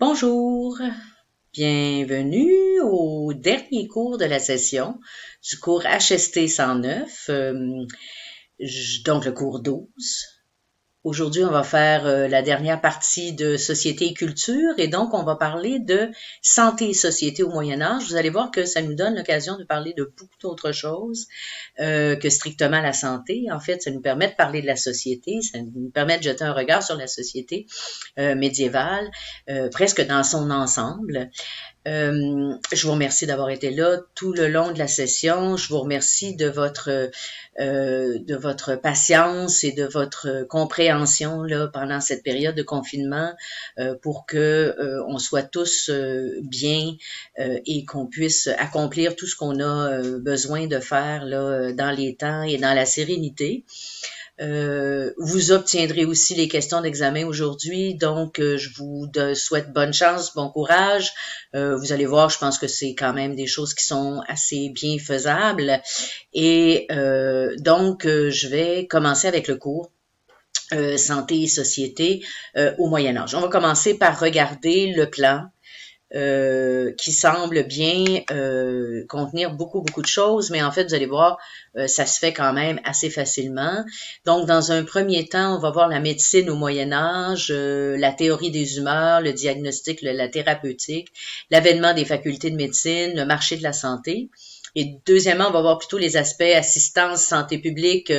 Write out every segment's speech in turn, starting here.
Bonjour, bienvenue au dernier cours de la session du cours HST 109, donc le cours 12. Aujourd'hui, on va faire la dernière partie de Société et culture et donc on va parler de santé et société au Moyen Âge. Vous allez voir que ça nous donne l'occasion de parler de beaucoup d'autres choses que strictement la santé. En fait, ça nous permet de parler de la société, ça nous permet de jeter un regard sur la société médiévale, presque dans son ensemble. Je vous remercie d'avoir été là tout le long de la session. Je vous remercie de votre patience et de votre compréhension là pendant cette période de confinement pour que on soit tous bien et qu'on puisse accomplir tout ce qu'on a besoin de faire là dans les temps et dans la sérénité. Vous obtiendrez aussi les questions d'examen aujourd'hui, donc je vous souhaite bonne chance, bon courage. Vous allez voir, je pense que c'est quand même des choses qui sont assez bien faisables. Et donc, je vais commencer avec le cours Santé et société au Moyen Âge. On va commencer par regarder le plan qui semble bien contenir beaucoup de choses, mais en fait, vous allez voir, ça se fait quand même assez facilement. Donc, dans un premier temps, on va voir la médecine au Moyen Âge, la théorie des humeurs, le diagnostic, la thérapeutique, l'avènement des facultés de médecine, le marché de la santé. Et deuxièmement, on va voir plutôt les aspects assistance, santé publique,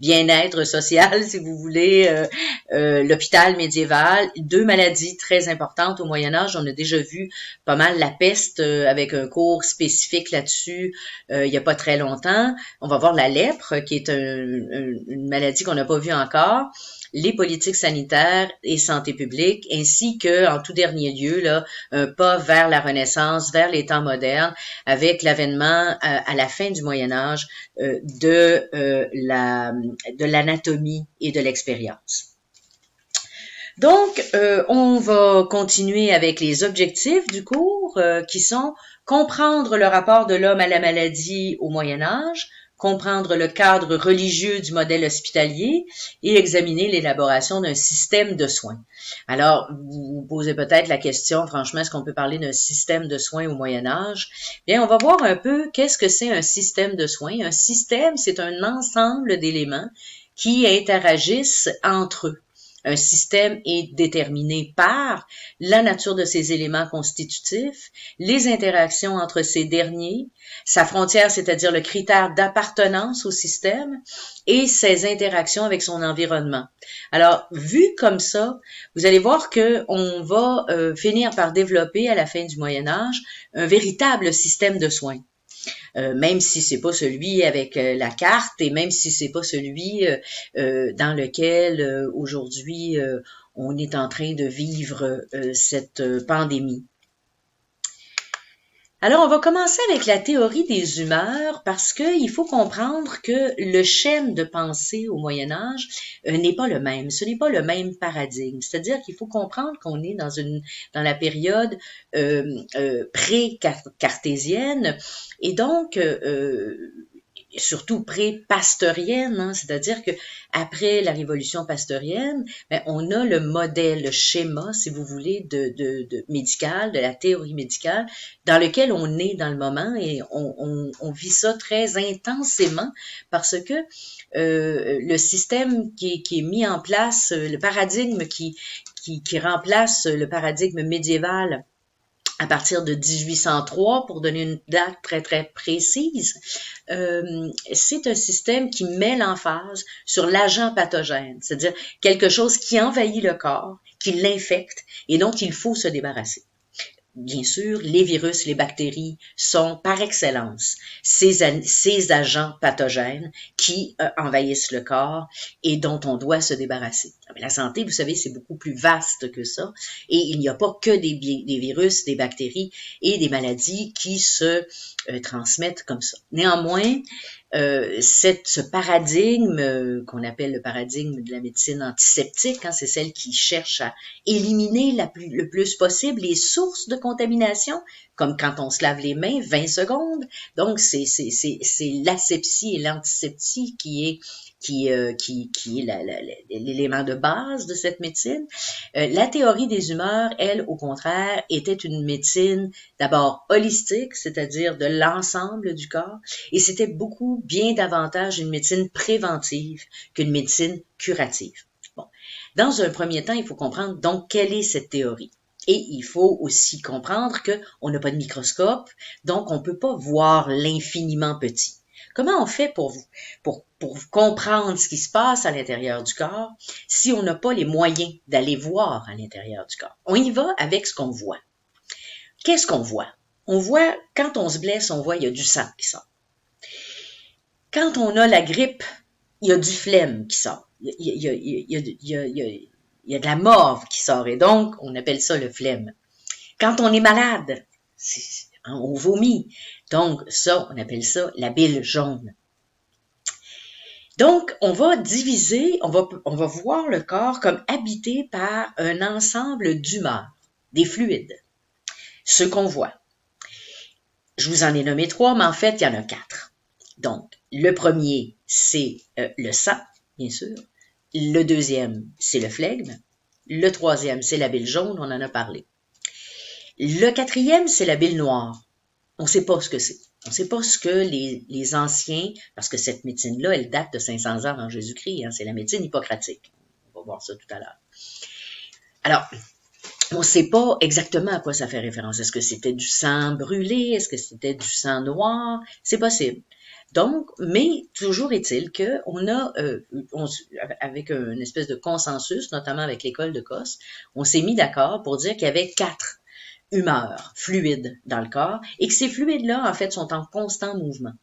bien-être social, si vous voulez, l'hôpital médiéval, deux maladies très importantes au Moyen Âge. On a déjà vu pas mal la peste avec un cours spécifique là-dessus il y a pas très longtemps. On va voir la lèpre, qui est une maladie qu'on n'a pas vue encore, les politiques sanitaires et santé publique, ainsi que, en tout dernier lieu, là, un pas vers la Renaissance, vers les temps modernes, avec l'avènement à la fin du Moyen Âge de l'anatomie et de l'expérience. Donc, on va continuer avec les objectifs du cours qui sont comprendre le rapport de l'homme à la maladie au Moyen Âge, comprendre le cadre religieux du modèle hospitalier et examiner l'élaboration d'un système de soins. Alors, vous vous posez peut-être la question, franchement, est-ce qu'on peut parler d'un système de soins au Moyen Âge? Bien, on va voir un peu qu'est-ce que c'est un système de soins. Un système, c'est un ensemble d'éléments qui interagissent entre eux. Un système est déterminé par la nature de ses éléments constitutifs, les interactions entre ces derniers, sa frontière, c'est-à-dire le critère d'appartenance au système, et ses interactions avec son environnement. Alors, vu comme ça, vous allez voir que on va finir par développer à la fin du Moyen Âge un véritable système de soins. Même si c'est pas celui avec la carte et même si c'est pas celui dans lequel aujourd'hui on est en train de vivre cette pandémie. Alors, on va commencer avec la théorie des humeurs parce qu'il faut comprendre que le schème de pensée au Moyen Âge n'est pas le même. Ce n'est pas le même paradigme. C'est-à-dire qu'il faut comprendre qu'on est dans la période pré-cartésienne et donc surtout pré-pasteurienne, hein, c'est-à-dire que après la révolution pasteurienne, ben, on a le modèle, le schéma, si vous voulez, de médical, de la théorie médicale, dans lequel on est dans le moment et on vit ça très intensément parce que le système qui est mis en place, le paradigme qui remplace le paradigme médiéval à partir de 1803, pour donner une date très précise, c'est un système qui met l'emphase sur l'agent pathogène, c'est-à-dire quelque chose qui envahit le corps, qui l'infecte et dont il faut se débarrasser. Bien sûr, les virus, les bactéries sont par excellence ces agents pathogènes qui envahissent le corps et dont on doit se débarrasser. La santé, vous savez, c'est beaucoup plus vaste que ça et il n'y a pas que des virus, des bactéries et des maladies qui se transmettent comme ça. Néanmoins, ce paradigme qu'on appelle le paradigme de la médecine antiseptique, hein, c'est celle qui cherche à éliminer le plus possible les sources de contamination comme quand on se lave les mains, 20 secondes. Donc, c'est l'asepsie et l'antisepsie qui est l'élément de base de cette médecine. La théorie des humeurs, elle, au contraire, était une médecine d'abord holistique, c'est-à-dire de l'ensemble du corps, et c'était beaucoup bien davantage une médecine préventive qu'une médecine curative. Bon. Dans un premier temps, il faut comprendre donc quelle est cette théorie. Et il faut aussi comprendre qu'on n'a pas de microscope, donc on ne peut pas voir l'infiniment petit. Comment on fait pour comprendre ce qui se passe à l'intérieur du corps si on n'a pas les moyens d'aller voir à l'intérieur du corps? On y va avec ce qu'on voit. Qu'est-ce qu'on voit? On voit, quand on se blesse, on voit il y a du sang qui sort. Quand on a la grippe, il y a du phlegme qui sort. Il y a de la morve qui sort et donc on appelle ça le phlegme. Quand on est malade, on vomit. Donc ça, on appelle ça la bile jaune. Donc, on va diviser, on va voir le corps comme habité par un ensemble d'humeurs, des fluides, ceux qu'on voit. Je vous en ai nommé 3, mais en fait, il y en a 4. Donc, le premier, c'est le sang, bien sûr. Le deuxième, c'est le phlegme. Le troisième, c'est la bile jaune, on en a parlé. Le quatrième, c'est la bile noire. On ne sait pas ce que c'est. On ne sait pas ce que les anciens, parce que cette médecine-là, elle date de 500 ans avant Jésus-Christ, hein, c'est la médecine hippocratique. On va voir ça tout à l'heure. Alors, on ne sait pas exactement à quoi ça fait référence. Est-ce que c'était du sang brûlé? Est-ce que c'était du sang noir? C'est possible. Donc, mais toujours est-il qu'on a, avec une espèce de consensus, notamment avec l'école de Cosse, on s'est mis d'accord pour dire qu'il y avait 4 humeurs fluides dans le corps et que ces fluides-là, en fait, sont en constant mouvement.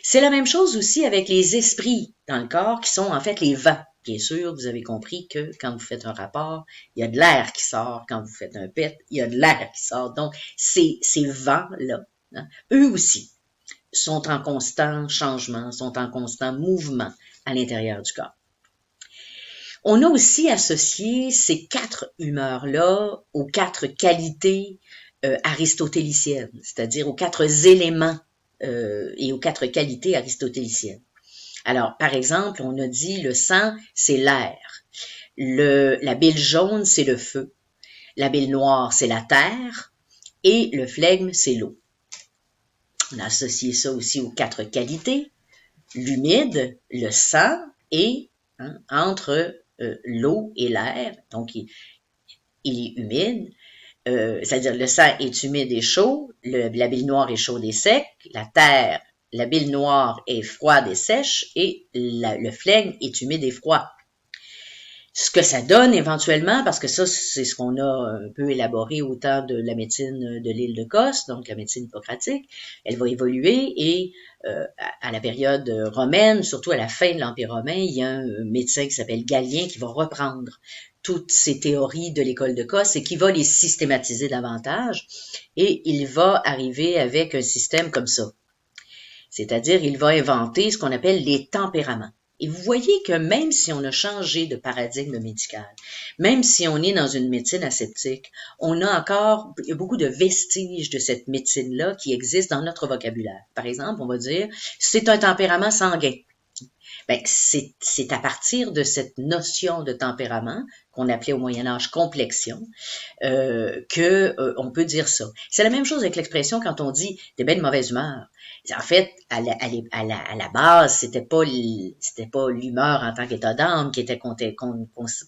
C'est la même chose aussi avec les esprits dans le corps qui sont en fait les vents. Bien sûr, vous avez compris que quand vous faites un rapport, il y a de l'air qui sort. Quand vous faites un PET, il y a de l'air qui sort. Donc, ces vents-là, hein, eux aussi, sont en constant changement, sont en constant mouvement à l'intérieur du corps. On a aussi associé ces 4 humeurs-là aux 4 qualités aristotéliciennes, c'est-à-dire aux 4 éléments et aux 4 qualités aristotéliciennes. Alors, par exemple, on a dit le sang, c'est l'air. La bile jaune, c'est le feu. La bile noire, c'est la terre. Et le phlegme, c'est l'eau. On a associé ça aussi aux 4 qualités. L'humide, le sang et entre l'eau et l'air, donc il est humide, c'est-à-dire le sang est humide et chaud, la bile noire est chaude et sec, la terre, la bile noire est froide et sèche et le phlegme est humide et froid. Ce que ça donne éventuellement, parce que ça, c'est ce qu'on a un peu élaboré au temps de la médecine de l'île de Cosse, donc la médecine hippocratique, elle va évoluer et à la période romaine, surtout à la fin de l'Empire romain, il y a un médecin qui s'appelle Galien qui va reprendre toutes ces théories de l'école de Cosse et qui va les systématiser davantage et il va arriver avec un système comme ça. C'est-à-dire, il va inventer ce qu'on appelle les tempéraments. Et vous voyez que même si on a changé de paradigme médical, même si on est dans une médecine aseptique, on a encore beaucoup de vestiges de cette médecine-là qui existent dans notre vocabulaire. Par exemple, on va dire, c'est un tempérament sanguin. Ben, c'est à partir de cette notion de tempérament qu'on appelait au Moyen-Âge complexion, on peut dire ça. C'est la même chose avec l'expression quand on dit « t'es bien de mauvaise humeur ». En fait, à la base, c'était pas l'humeur en tant qu'état d'âme qui était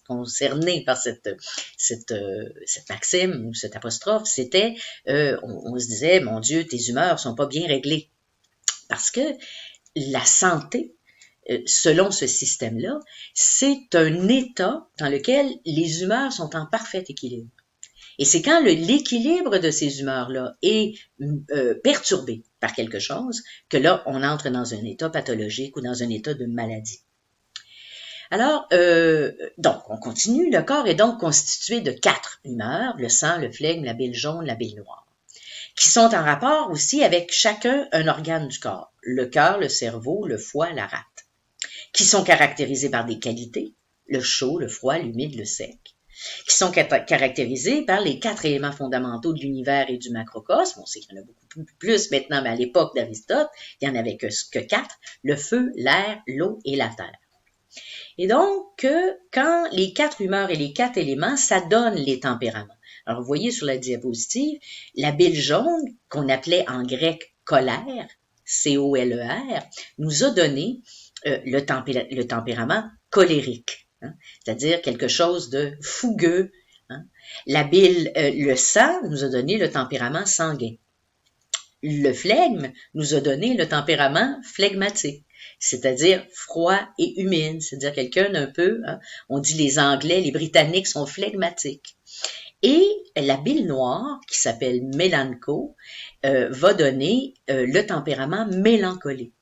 concernée par cette maxime ou cette apostrophe. C'était, on se disait, mon Dieu, tes humeurs sont pas bien réglées. Parce que la santé, selon ce système-là, c'est un état dans lequel les humeurs sont en parfait équilibre. Et c'est quand l'équilibre de ces humeurs-là est perturbé par quelque chose que là, on entre dans un état pathologique ou dans un état de maladie. Alors, donc, on continue. Le corps est donc constitué de 4 humeurs, le sang, le phlegme, la bile jaune, la bile noire, qui sont en rapport aussi avec chacun un organe du corps, le cœur, le cerveau, le foie, la rate, qui sont caractérisés par des qualités, le chaud, le froid, l'humide, le sec. qui sont caractérisés par les 4 éléments fondamentaux de l'univers et du macrocosme. On sait qu'il y en a beaucoup plus maintenant, mais à l'époque d'Aristote, il n'y en avait que 4, le feu, l'air, l'eau et la terre. Et donc, quand les 4 humeurs et les 4 éléments, ça donne les tempéraments. Alors, vous voyez sur la diapositive, la bile jaune, qu'on appelait en grec colère, C-O-L-E-R, nous a donné le tempérament colérique, hein, c'est-à-dire quelque chose de fougueux. Hein. La bile, le sang, nous a donné le tempérament sanguin. Le flegme nous a donné le tempérament phlegmatique, c'est-à-dire froid et humide, c'est-à-dire quelqu'un d'un peu, hein, on dit les Anglais, les Britanniques sont phlegmatiques. Et la bile noire, qui s'appelle mélanco, va donner le tempérament mélancolique,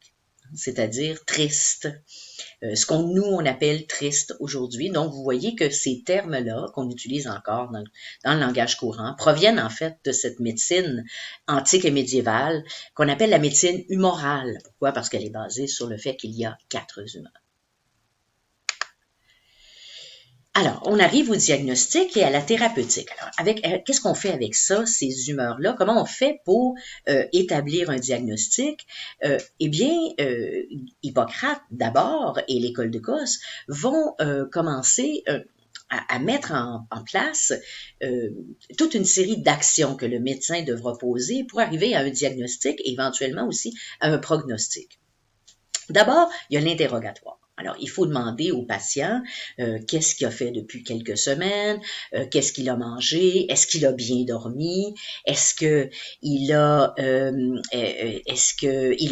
c'est-à-dire triste. Ce on appelle triste aujourd'hui. Donc, vous voyez que ces termes-là, qu'on utilise encore dans le langage courant, proviennent en fait de cette médecine antique et médiévale qu'on appelle la médecine humorale. Pourquoi? Parce qu'elle est basée sur le fait qu'il y a 4 humeurs. Alors, on arrive au diagnostic et à la thérapeutique. Alors, qu'est-ce qu'on fait avec ça, ces humeurs-là? Comment on fait pour établir un diagnostic? Hippocrate, d'abord, et l'école de Cos vont commencer à mettre en place toute une série d'actions que le médecin devra poser pour arriver à un diagnostic et éventuellement aussi à un prognostic. D'abord, il y a l'interrogatoire. Alors, il faut demander au patient qu'est-ce qu'il a fait depuis quelques semaines, qu'est-ce qu'il a mangé, est-ce qu'il a bien dormi, est-ce qu'il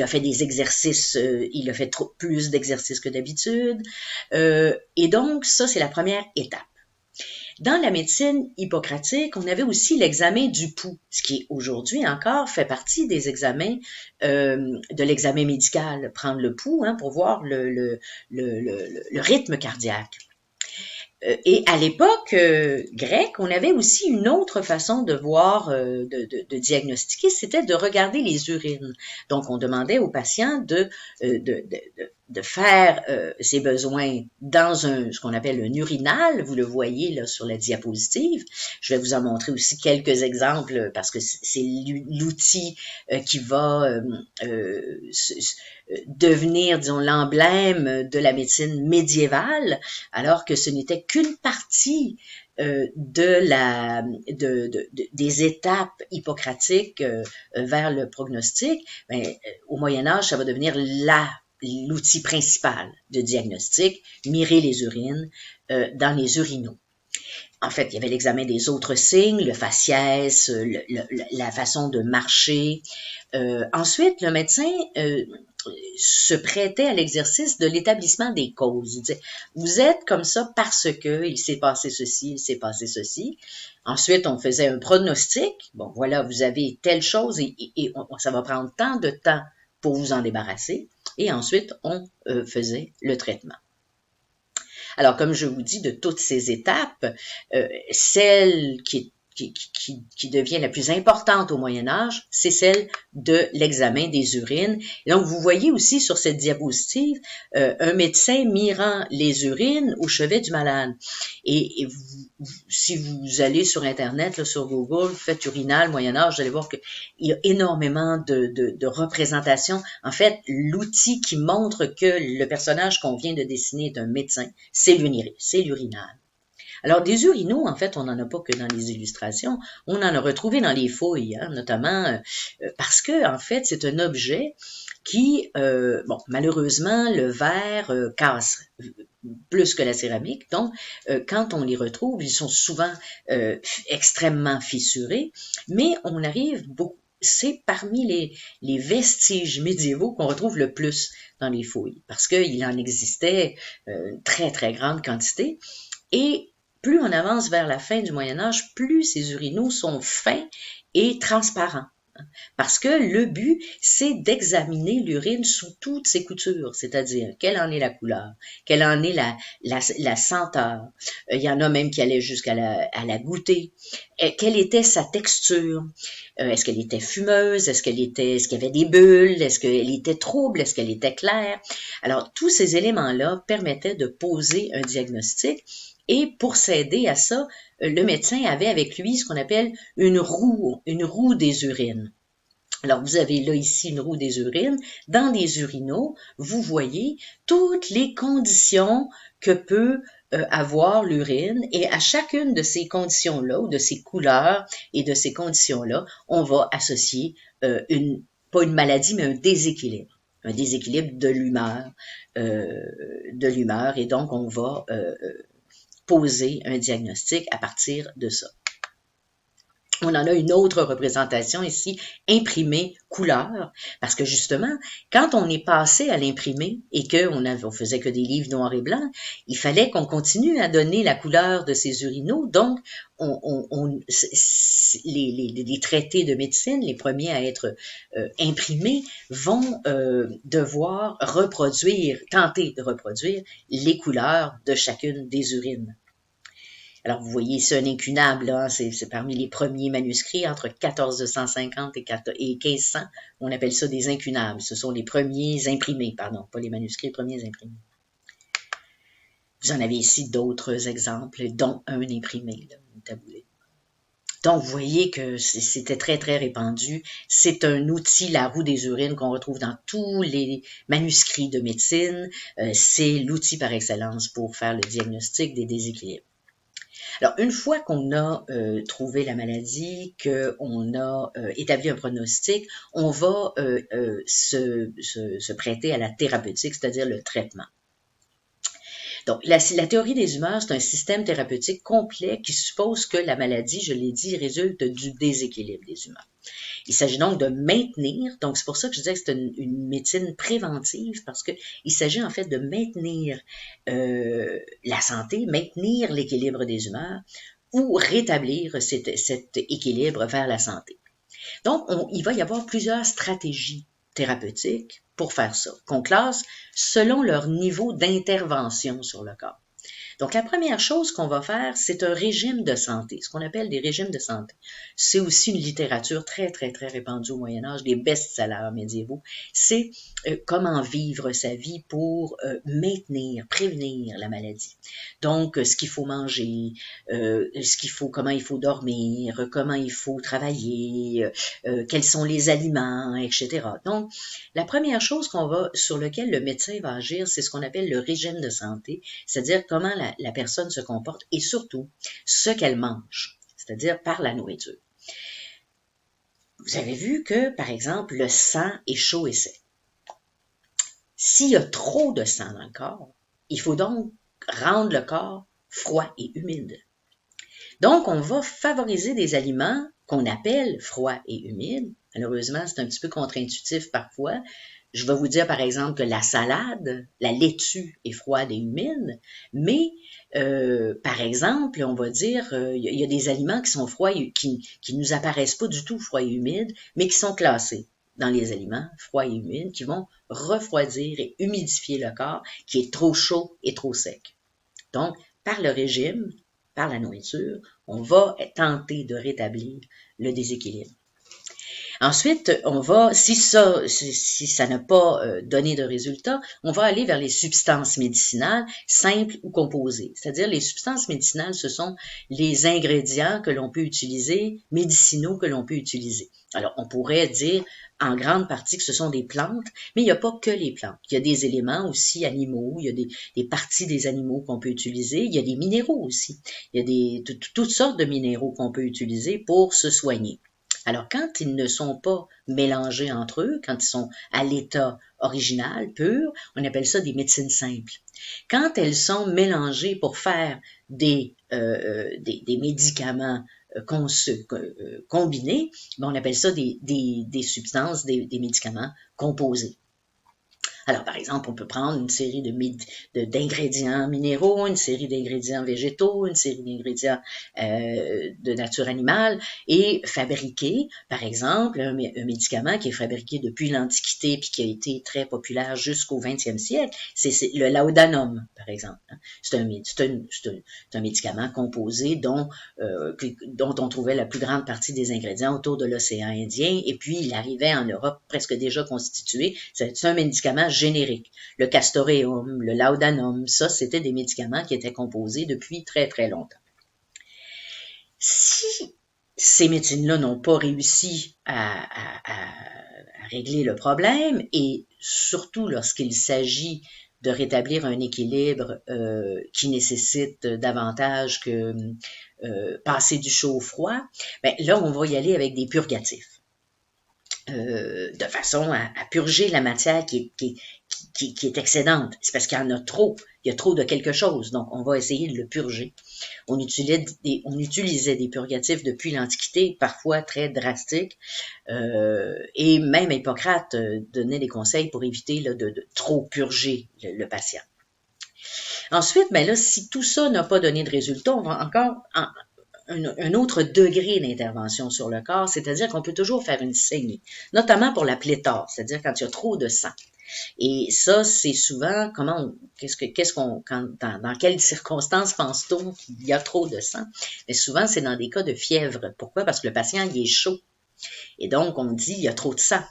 a fait des exercices, il a fait plus d'exercices que d'habitude. Et donc, ça, c'est la première étape. Dans la médecine hippocratique, on avait aussi l'examen du pouls, ce qui aujourd'hui encore fait partie des examens de l'examen médical, prendre le pouls pour voir le rythme cardiaque. Et à l'époque grecque, on avait aussi une autre façon de voir, de diagnostiquer, c'était de regarder les urines. Donc, on demandait aux patients de faire ses besoins dans ce qu'on appelle un urinal. Vous le voyez là sur la diapositive. Je vais vous en montrer aussi quelques exemples parce que c'est l'outil qui va devenir, disons, l'emblème de la médecine médiévale, alors que ce n'était qu'une partie des étapes hippocratiques vers le prognostic. Au Moyen-Âge, ça va devenir l'outil principal de diagnostic, mirer les urines dans les urinaux. En fait, il y avait l'examen des autres signes, le faciès, la façon de marcher. Ensuite, le médecin se prêtait à l'exercice de l'établissement des causes. Il disait, vous êtes comme ça parce que il s'est passé ceci, il s'est passé ceci. Ensuite, on faisait un pronostic. Bon, voilà, vous avez telle chose et ça va prendre tant de temps pour vous en débarrasser. Et ensuite, on faisait le traitement. Alors, comme je vous dis, de toutes ces étapes, celle qui devient la plus importante au Moyen-Âge, c'est celle de l'examen des urines. Et donc, vous voyez aussi sur cette diapositive un médecin mirant les urines au chevet du malade. Et si vous allez sur Internet, là, sur Google, vous faites urinal, Moyen-Âge, vous allez voir qu'il y a énormément de représentations. En fait, l'outil qui montre que le personnage qu'on vient de dessiner est un médecin, c'est l'urinal. Alors, des urinaux, en fait, on n'en a pas que dans les illustrations, on en a retrouvé dans les fouilles, notamment parce que, en fait, c'est un objet qui, malheureusement, le verre casse plus que la céramique. Donc, quand on les retrouve, ils sont souvent extrêmement fissurés, mais on arrive beaucoup. C'est parmi les vestiges médiévaux qu'on retrouve le plus dans les fouilles, parce qu'il en existait une très, très grande quantité. Et plus on avance vers la fin du Moyen-Âge, plus ces urinaux sont fins et transparents. Parce que le but, c'est d'examiner l'urine sous toutes ses coutures, c'est-à-dire quelle en est la couleur, quelle en est la senteur. Il y en a même qui allaient jusqu'à la goûter. Quelle était sa texture? Est-ce qu'elle était fumeuse? Est-ce qu'il y avait des bulles? Est-ce qu'elle était trouble? Est-ce qu'elle était claire? Alors, tous ces éléments-là permettaient de poser un diagnostic. Et pour s'aider à ça, le médecin avait avec lui ce qu'on appelle une roue des urines. Alors, vous avez là ici une roue des urines. Dans les urinaux, vous voyez toutes les conditions que peut avoir l'urine, et à chacune de ces conditions-là, ou de ces couleurs et de ces conditions-là, on va associer pas une maladie, mais un déséquilibre de l'humeur, et donc on va poser un diagnostic à partir de ça. On en a une autre représentation ici, imprimée couleur, parce que justement, quand on est passé à l'imprimé et qu'on faisait que des livres noirs et blancs, il fallait qu'on continue à donner la couleur de ces urinaux. Donc, les traités de médecine, les premiers à être imprimés, vont devoir tenter de reproduire les couleurs de chacune des urines. Alors, vous voyez, c'est un incunable, là, c'est parmi les premiers manuscrits, entre 1450 et 1500, on appelle ça des incunables. Ce sont les premiers imprimés, pardon, pas les manuscrits, les premiers imprimés. Vous en avez ici d'autres exemples, dont un imprimé, là, une taboulée. Donc, vous voyez que c'était très, très répandu. C'est un outil, la roue des urines, qu'on retrouve dans tous les manuscrits de médecine. C'est l'outil par excellence pour faire le diagnostic des déséquilibres. Alors, une fois qu'on a trouvé la maladie, qu'on a établi un pronostic, on va se prêter à la thérapeutique, c'est-à-dire le traitement. Donc, la théorie des humeurs, c'est un système thérapeutique complet qui suppose que la maladie, je l'ai dit, résulte du déséquilibre des humeurs. Il s'agit donc de maintenir, donc c'est pour ça que je disais que c'est une médecine préventive, parce que il s'agit en fait de maintenir la santé, maintenir l'équilibre des humeurs, ou rétablir cet équilibre vers la santé. Donc, il va y avoir plusieurs stratégies thérapeutiques pour faire ça, qu'on classe selon leur niveau d'intervention sur le corps. Donc, la première chose qu'on va faire, c'est un régime de santé, ce qu'on appelle des régimes de santé. C'est aussi une littérature très, très, très répandue au Moyen-Âge, des best-sellers médiévaux. C'est comment vivre sa vie pour prévenir la maladie. Donc, ce qu'il faut manger, comment il faut dormir, comment il faut travailler, quels sont les aliments, etc. Donc, la première chose sur laquelle le médecin va agir, c'est ce qu'on appelle le régime de santé, c'est-à-dire comment la personne se comporte et surtout ce qu'elle mange, c'est-à-dire par la nourriture. Vous avez vu que, par exemple, le sang est chaud et sec. S'il y a trop de sang dans le corps, il faut donc rendre le corps froid et humide. Donc, on va favoriser des aliments qu'on appelle froids et humides. Malheureusement, c'est un petit peu contre-intuitif parfois. Je vais vous dire, par exemple, que la salade, la laitue est froide et humide, mais, par exemple, on va dire, il y a des aliments qui sont froids et qui nous apparaissent pas du tout froids et humides, mais qui sont classés dans les aliments froids et humides, qui vont refroidir et humidifier le corps, qui est trop chaud et trop sec. Donc, par le régime, par la nourriture, on va tenter de rétablir le déséquilibre. Ensuite, si ça n'a pas donné de résultat, on va aller vers les substances médicinales simples ou composées. C'est-à-dire, les substances médicinales, ce sont les ingrédients que l'on peut utiliser, médicinaux que l'on peut utiliser. Alors, on pourrait dire en grande partie que ce sont des plantes, mais il n'y a pas que les plantes. Il y a des éléments aussi animaux, il y a des parties des animaux qu'on peut utiliser, il y a des minéraux aussi. Il y a toutes sortes de minéraux qu'on peut utiliser pour se soigner. Alors, quand ils ne sont pas mélangés entre eux, quand ils sont à l'état original, pur, on appelle ça des médecines simples. Quand elles sont mélangées pour faire des médicaments combinés, on appelle ça des substances, des médicaments composés. Alors, par exemple, on peut prendre une série d'ingrédients minéraux, une série d'ingrédients végétaux, une série d'ingrédients de nature animale et fabriquer, par exemple, un médicament qui est fabriqué depuis l'Antiquité puis qui a été très populaire jusqu'au 20e siècle. C'est le laudanum, par exemple. C'est un médicament composé dont on trouvait la plus grande partie des ingrédients autour de l'océan Indien et puis il arrivait en Europe presque déjà constitué. C'est un médicament génériques. Le castoreum, le laudanum, ça, c'était des médicaments qui étaient composés depuis très, très longtemps. Si ces médecines-là n'ont pas réussi à régler le problème, et surtout lorsqu'il s'agit de rétablir un équilibre qui nécessite davantage que passer du chaud au froid, ben là, on va y aller avec des purgatifs. De façon à purger la matière qui est excédente. C'est parce qu'il y en a trop. Il y a trop de quelque chose. Donc, on va essayer de le purger. On utilisait des purgatifs depuis l'Antiquité, parfois très drastiques. Et même Hippocrate donnait des conseils pour éviter là, de trop purger le patient. Ensuite, ben là, si tout ça n'a pas donné de résultat, on va encore un autre degré d'intervention sur le corps, c'est-à-dire qu'on peut toujours faire une saignée, notamment pour la pléthore, c'est-à-dire quand il y a trop de sang. Et ça, c'est souvent, dans quelles circonstances pense-t-on qu'il y a trop de sang? Mais souvent, c'est dans des cas de fièvre. Pourquoi? Parce que le patient, il est chaud. Et donc, on dit, il y a trop de sang.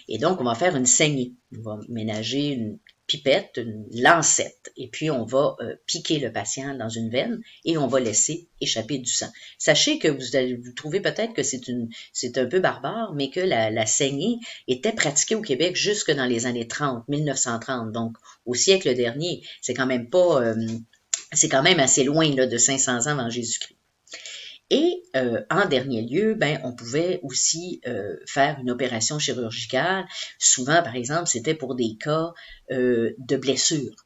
Et donc, on va faire une saignée. On va ménager une pipette, une lancette, et puis on va piquer le patient dans une veine et on va laisser échapper du sang. Sachez que vous trouvez peut-être que c'est un peu barbare, mais que la saignée était pratiquée au Québec jusque dans les années 30, 1930, donc au siècle dernier. C'est quand même assez loin là, de 500 ans avant Jésus-Christ. Et en dernier lieu, ben, on pouvait aussi faire une opération chirurgicale. Souvent, par exemple, c'était pour des cas de blessures.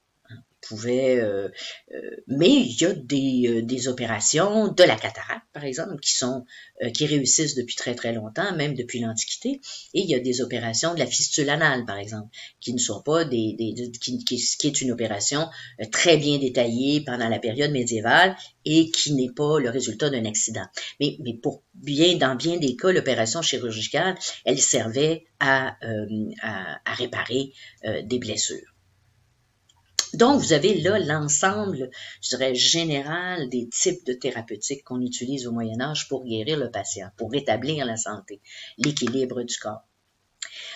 Mais il y a des opérations de la cataracte, par exemple, qui réussissent depuis très très longtemps, même depuis l'Antiquité. Et il y a des opérations de la fistule anale, par exemple, qui ne sont pas qui est une opération très bien détaillée pendant la période médiévale et qui n'est pas le résultat d'un accident. Mais dans bien des cas, l'opération chirurgicale, elle servait à réparer des blessures. Donc, vous avez là l'ensemble, je dirais, général des types de thérapeutiques qu'on utilise au Moyen Âge pour guérir le patient, pour rétablir la santé, l'équilibre du corps.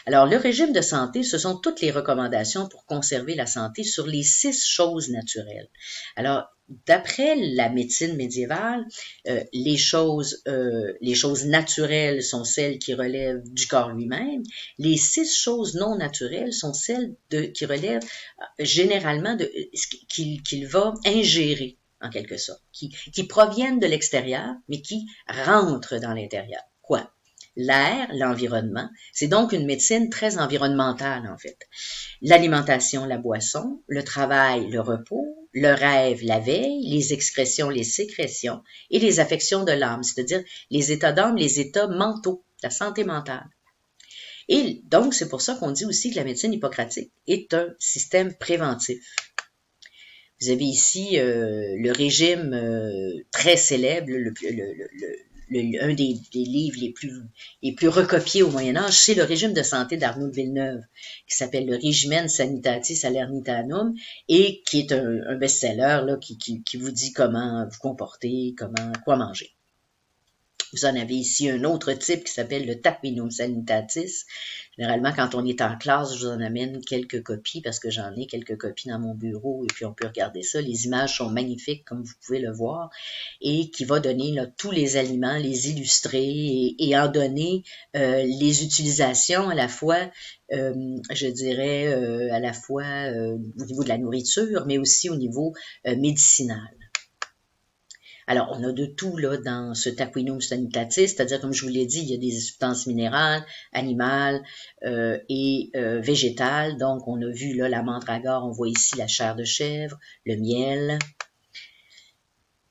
Alors, le régime de santé, ce sont toutes les recommandations pour conserver la santé sur les 6 choses naturelles. Alors, d'après la médecine médiévale, les choses naturelles sont celles qui relèvent du corps lui-même. Les 6 choses non naturelles sont celles qui relèvent généralement de qu'il va ingérer, en quelque sorte, qui proviennent de l'extérieur, mais qui rentrent dans l'intérieur. Quoi? L'air, l'environnement, c'est donc une médecine très environnementale en fait. L'alimentation, la boisson, le travail, le repos, le rêve, la veille, les excrétions, les sécrétions et les affections de l'âme, c'est-à-dire les états d'âme, les états mentaux, la santé mentale. Et donc, c'est pour ça qu'on dit aussi que la médecine hippocratique est un système préventif. Vous avez ici le régime très célèbre, un des livres les plus recopiés au Moyen-Âge, c'est le régime de santé d'Arnaud de Villeneuve, qui s'appelle le Regimen Sanitatis Salernitanum, et qui est un best-seller là, qui vous dit comment vous comporter, quoi manger. Vous en avez ici un autre type qui s'appelle le Taquinum Sanitatis. Généralement, quand on est en classe, je vous en amène quelques copies parce que j'en ai quelques copies dans mon bureau et puis on peut regarder ça. Les images sont magnifiques, comme vous pouvez le voir, et qui va donner là, tous les aliments, les illustrer et en donner les utilisations à la fois, je dirais, à la fois au niveau de la nourriture, mais aussi au niveau médicinal. Alors, on a de tout là dans ce Taquinum Sanitatis, c'est-à-dire, comme je vous l'ai dit, il y a des substances minérales, animales et végétales. Donc, on a vu là la mandragore, on voit ici la chair de chèvre, le miel.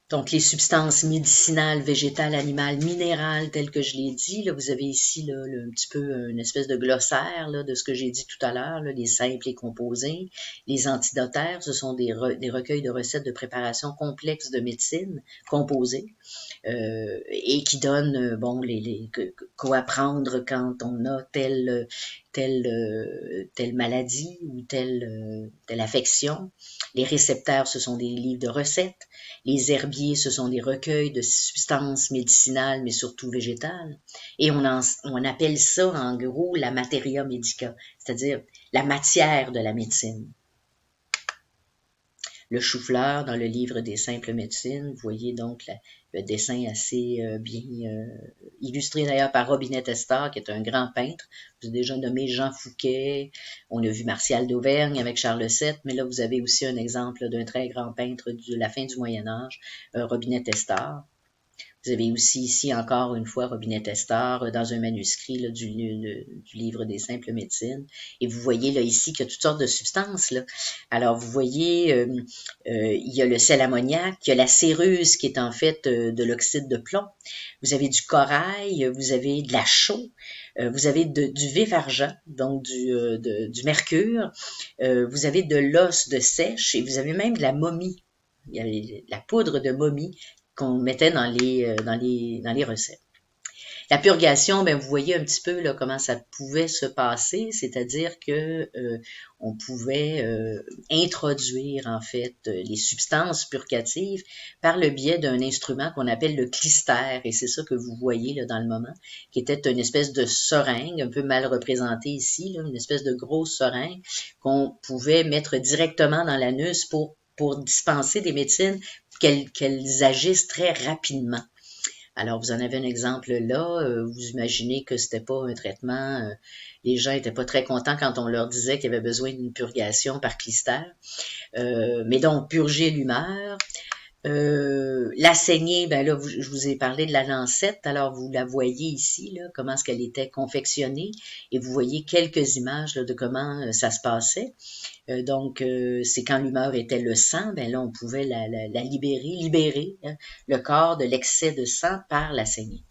Donc, les substances médicinales, végétales, animales, minérales, telles que je l'ai dit. Là, vous avez ici là, un petit peu une espèce de glossaire là, de ce que j'ai dit tout à l'heure, les simples et composés. Les antidotaires, ce sont des recueils de recettes de préparation complexes de médecine composées et qui donnent quoi prendre quand on a telle maladie ou telle affection. Les réceptaires, ce sont des livres de recettes. Les herbiers, ce sont des recueils de substances médicinales, mais surtout végétales. Et on appelle ça, en gros, la materia medica, c'est-à-dire la matière de la médecine. Le chou-fleur dans le livre des simples médecines, vous voyez donc le dessin assez bien illustré d'ailleurs par Robinette Estar, qui est un grand peintre. Vous avez déjà nommé Jean Fouquet, on a vu Martial d'Auvergne avec Charles VII, mais là vous avez aussi un exemple d'un très grand peintre de la fin du Moyen Âge, Robinette Estar. Vous avez aussi ici encore une fois Robinette Estar dans un manuscrit là, du livre des simples médecines. Et vous voyez là ici qu'il y a toutes sortes de substances. Là. Alors vous voyez, il y a le sel ammoniaque, il y a la céruse qui est en fait de l'oxyde de plomb. Vous avez du corail, vous avez de la chaux, vous avez du vif argent, donc du mercure. Vous avez de l'os de sèche et vous avez même de la momie. Il y a la poudre de momie qu'on mettait dans les recettes. La purgation, ben vous voyez un petit peu là comment ça pouvait se passer, c'est-à-dire que on pouvait introduire en fait les substances purgatives par le biais d'un instrument qu'on appelle le clistère, et c'est ça que vous voyez là dans le moment, qui était une espèce de seringue, un peu mal représentée ici, là, une espèce de grosse seringue qu'on pouvait mettre directement dans l'anus pour dispenser des médecines qu'elles agissent très rapidement. Alors, vous en avez un exemple là, vous imaginez que c'était pas un traitement, les gens étaient pas très contents quand on leur disait qu'il y avait besoin d'une purgation par clistère. Mais donc, purger l'humeur. La saignée, ben là, je vous ai parlé de la lancette, alors vous la voyez ici, là, comment est-ce qu'elle était confectionnée, et vous voyez quelques images là, de comment ça se passait. Donc, c'est quand l'humeur était le sang, ben là, on pouvait la libérer hein, le corps de l'excès de sang par la saignée.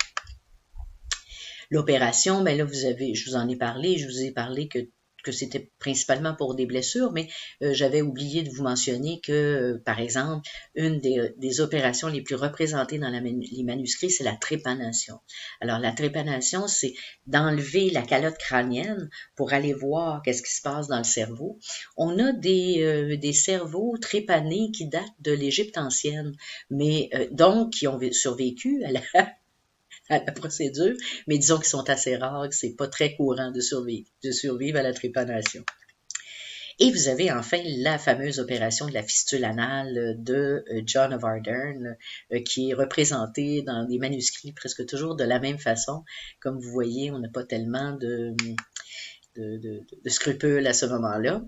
L'opération, ben là, je vous en ai parlé, je vous ai parlé que c'était principalement pour des blessures, mais j'avais oublié de vous mentionner que, par exemple, une des opérations les plus représentées dans les manuscrits, c'est la trépanation. Alors, la trépanation, c'est d'enlever la calotte crânienne pour aller voir qu'est-ce qui se passe dans le cerveau. On a des cerveaux trépanés qui datent de l'Égypte ancienne, mais donc qui ont survécu à la procédure, mais disons qu'ils sont assez rares, que c'est pas très courant de survivre à la trépanation. Et vous avez enfin la fameuse opération de la fistule anale de John of Ardern, qui est représentée dans des manuscrits presque toujours de la même façon. Comme vous voyez, on n'a pas tellement de scrupules à ce moment-là.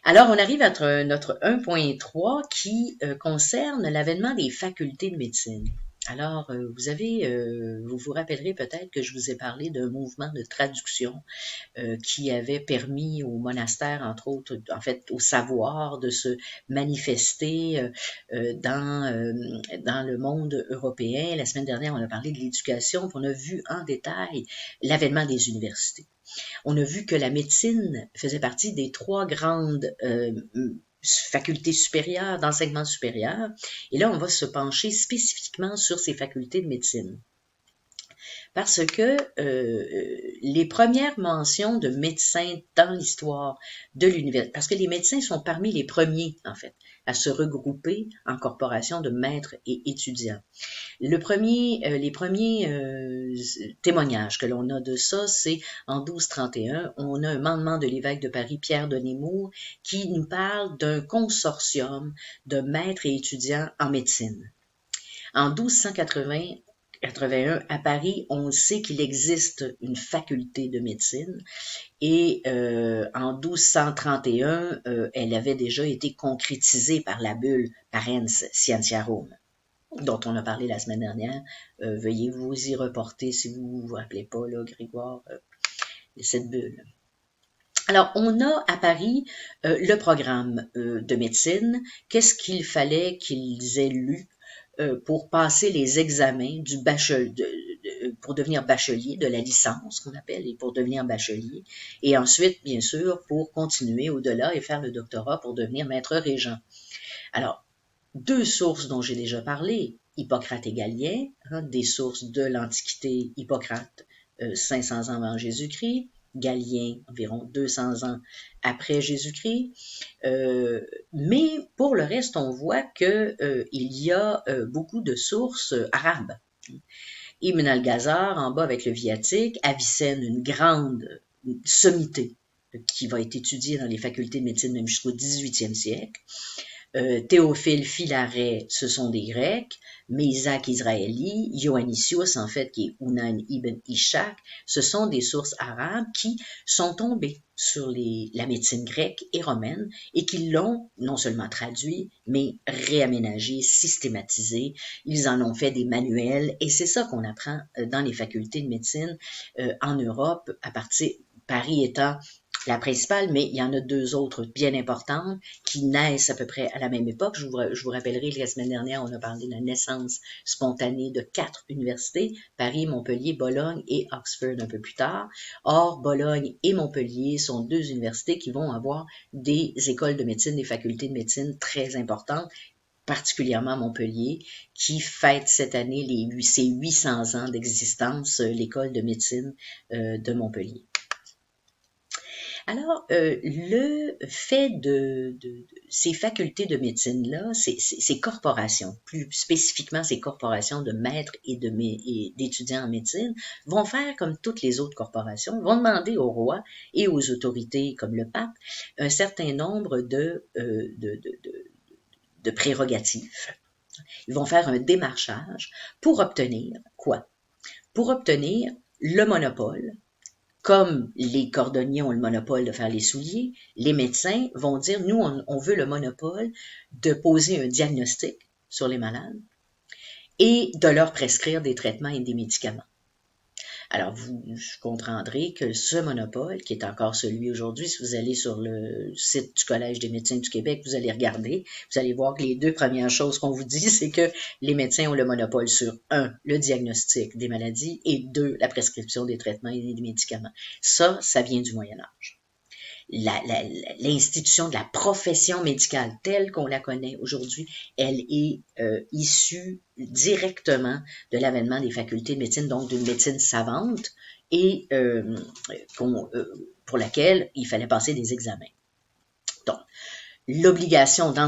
Alors, on arrive à notre 1.3 qui concerne l'avènement des facultés de médecine. Alors, vous vous rappellerez peut-être que je vous ai parlé d'un mouvement de traduction qui avait permis au monastère, entre autres, en fait, au savoir de se manifester dans le monde européen. La semaine dernière, on a parlé de l'éducation, puis on a vu en détail l'avènement des universités. On a vu que la médecine faisait partie des 3 grandes facultés supérieures, d'enseignement supérieur. Et là, on va se pencher spécifiquement sur ces facultés de médecine. Parce que les premières mentions de médecins dans l'histoire de l'université, parce que les médecins sont parmi les premiers, en fait, à se regrouper en corporation de maîtres et étudiants. Les premiers témoignages que l'on a de ça, c'est en 1231, on a un mandement de l'évêque de Paris, Pierre de Nemours, qui nous parle d'un consortium de maîtres et étudiants en médecine. En 1281, à Paris, on sait qu'il existe une faculté de médecine et en 1231, elle avait déjà été concrétisée par la bulle Parens Scientiarum, dont on a parlé la semaine dernière. Veuillez vous y reporter si vous vous rappelez pas, là, Grégoire, cette bulle. Alors, on a à Paris le programme de médecine. Qu'est-ce qu'il fallait qu'ils aient lu pour passer les examens du pour devenir bachelier, de la licence qu'on appelle, et pour devenir bachelier, et ensuite, bien sûr, pour continuer au-delà et faire le doctorat pour devenir maître régent. Alors, 2 sources dont j'ai déjà parlé, Hippocrate et Galien, des sources de l'Antiquité, Hippocrate, 500 ans avant Jésus-Christ, Galien, environ 200 ans après Jésus-Christ. Mais pour le reste, on voit qu'il y a beaucoup de sources arabes. Ibn al-Ghazar, en bas avec le viatique, Avicenne, une grande sommité qui va être étudié dans les facultés de médecine même jusqu'au 18e siècle. Théophile, Philaret, ce sont des Grecs, mais Isaac Israéli, Ioannisius, en fait, qui est Unan ibn Ishaq, ce sont des sources arabes qui sont tombées sur la médecine grecque et romaine et qui l'ont non seulement traduit, mais réaménagé, systématisé. Ils en ont fait des manuels et c'est ça qu'on apprend dans les facultés de médecine en Europe, à partir, Paris étant la principale, mais il y en a deux autres bien importantes qui naissent à peu près à la même époque. Je vous rappellerai que la semaine dernière, on a parlé de la naissance spontanée de 4 universités, Paris, Montpellier, Bologne et Oxford un peu plus tard. Or, Bologne et Montpellier sont deux universités qui vont avoir des écoles de médecine, des facultés de médecine très importantes, particulièrement Montpellier, qui fête cette année ses 800 ans d'existence, l'école de médecine de Montpellier. Alors, le fait de ces facultés de médecine-là, ces corporations, plus spécifiquement ces corporations de maîtres et d'étudiants en médecine, vont faire comme toutes les autres corporations, vont demander au roi et aux autorités comme le pape un certain nombre de prérogatives. Ils vont faire un démarchage pour obtenir quoi? Pour obtenir le monopole. Comme les cordonniers ont le monopole de faire les souliers, les médecins vont dire, nous, on veut le monopole de poser un diagnostic sur les malades et de leur prescrire des traitements et des médicaments. Alors, vous comprendrez que ce monopole, qui est encore celui aujourd'hui, si vous allez sur le site du Collège des médecins du Québec, vous allez regarder, vous allez voir que les deux premières choses qu'on vous dit, c'est que les médecins ont le monopole sur, 1, le diagnostic des maladies, et 2, la prescription des traitements et des médicaments. Ça vient du Moyen Âge. L'institution de la profession médicale telle qu'on la connaît aujourd'hui, elle est issue directement de l'avènement des facultés de médecine, donc d'une médecine savante et pour laquelle il fallait passer des examens. Donc, l'obligation dans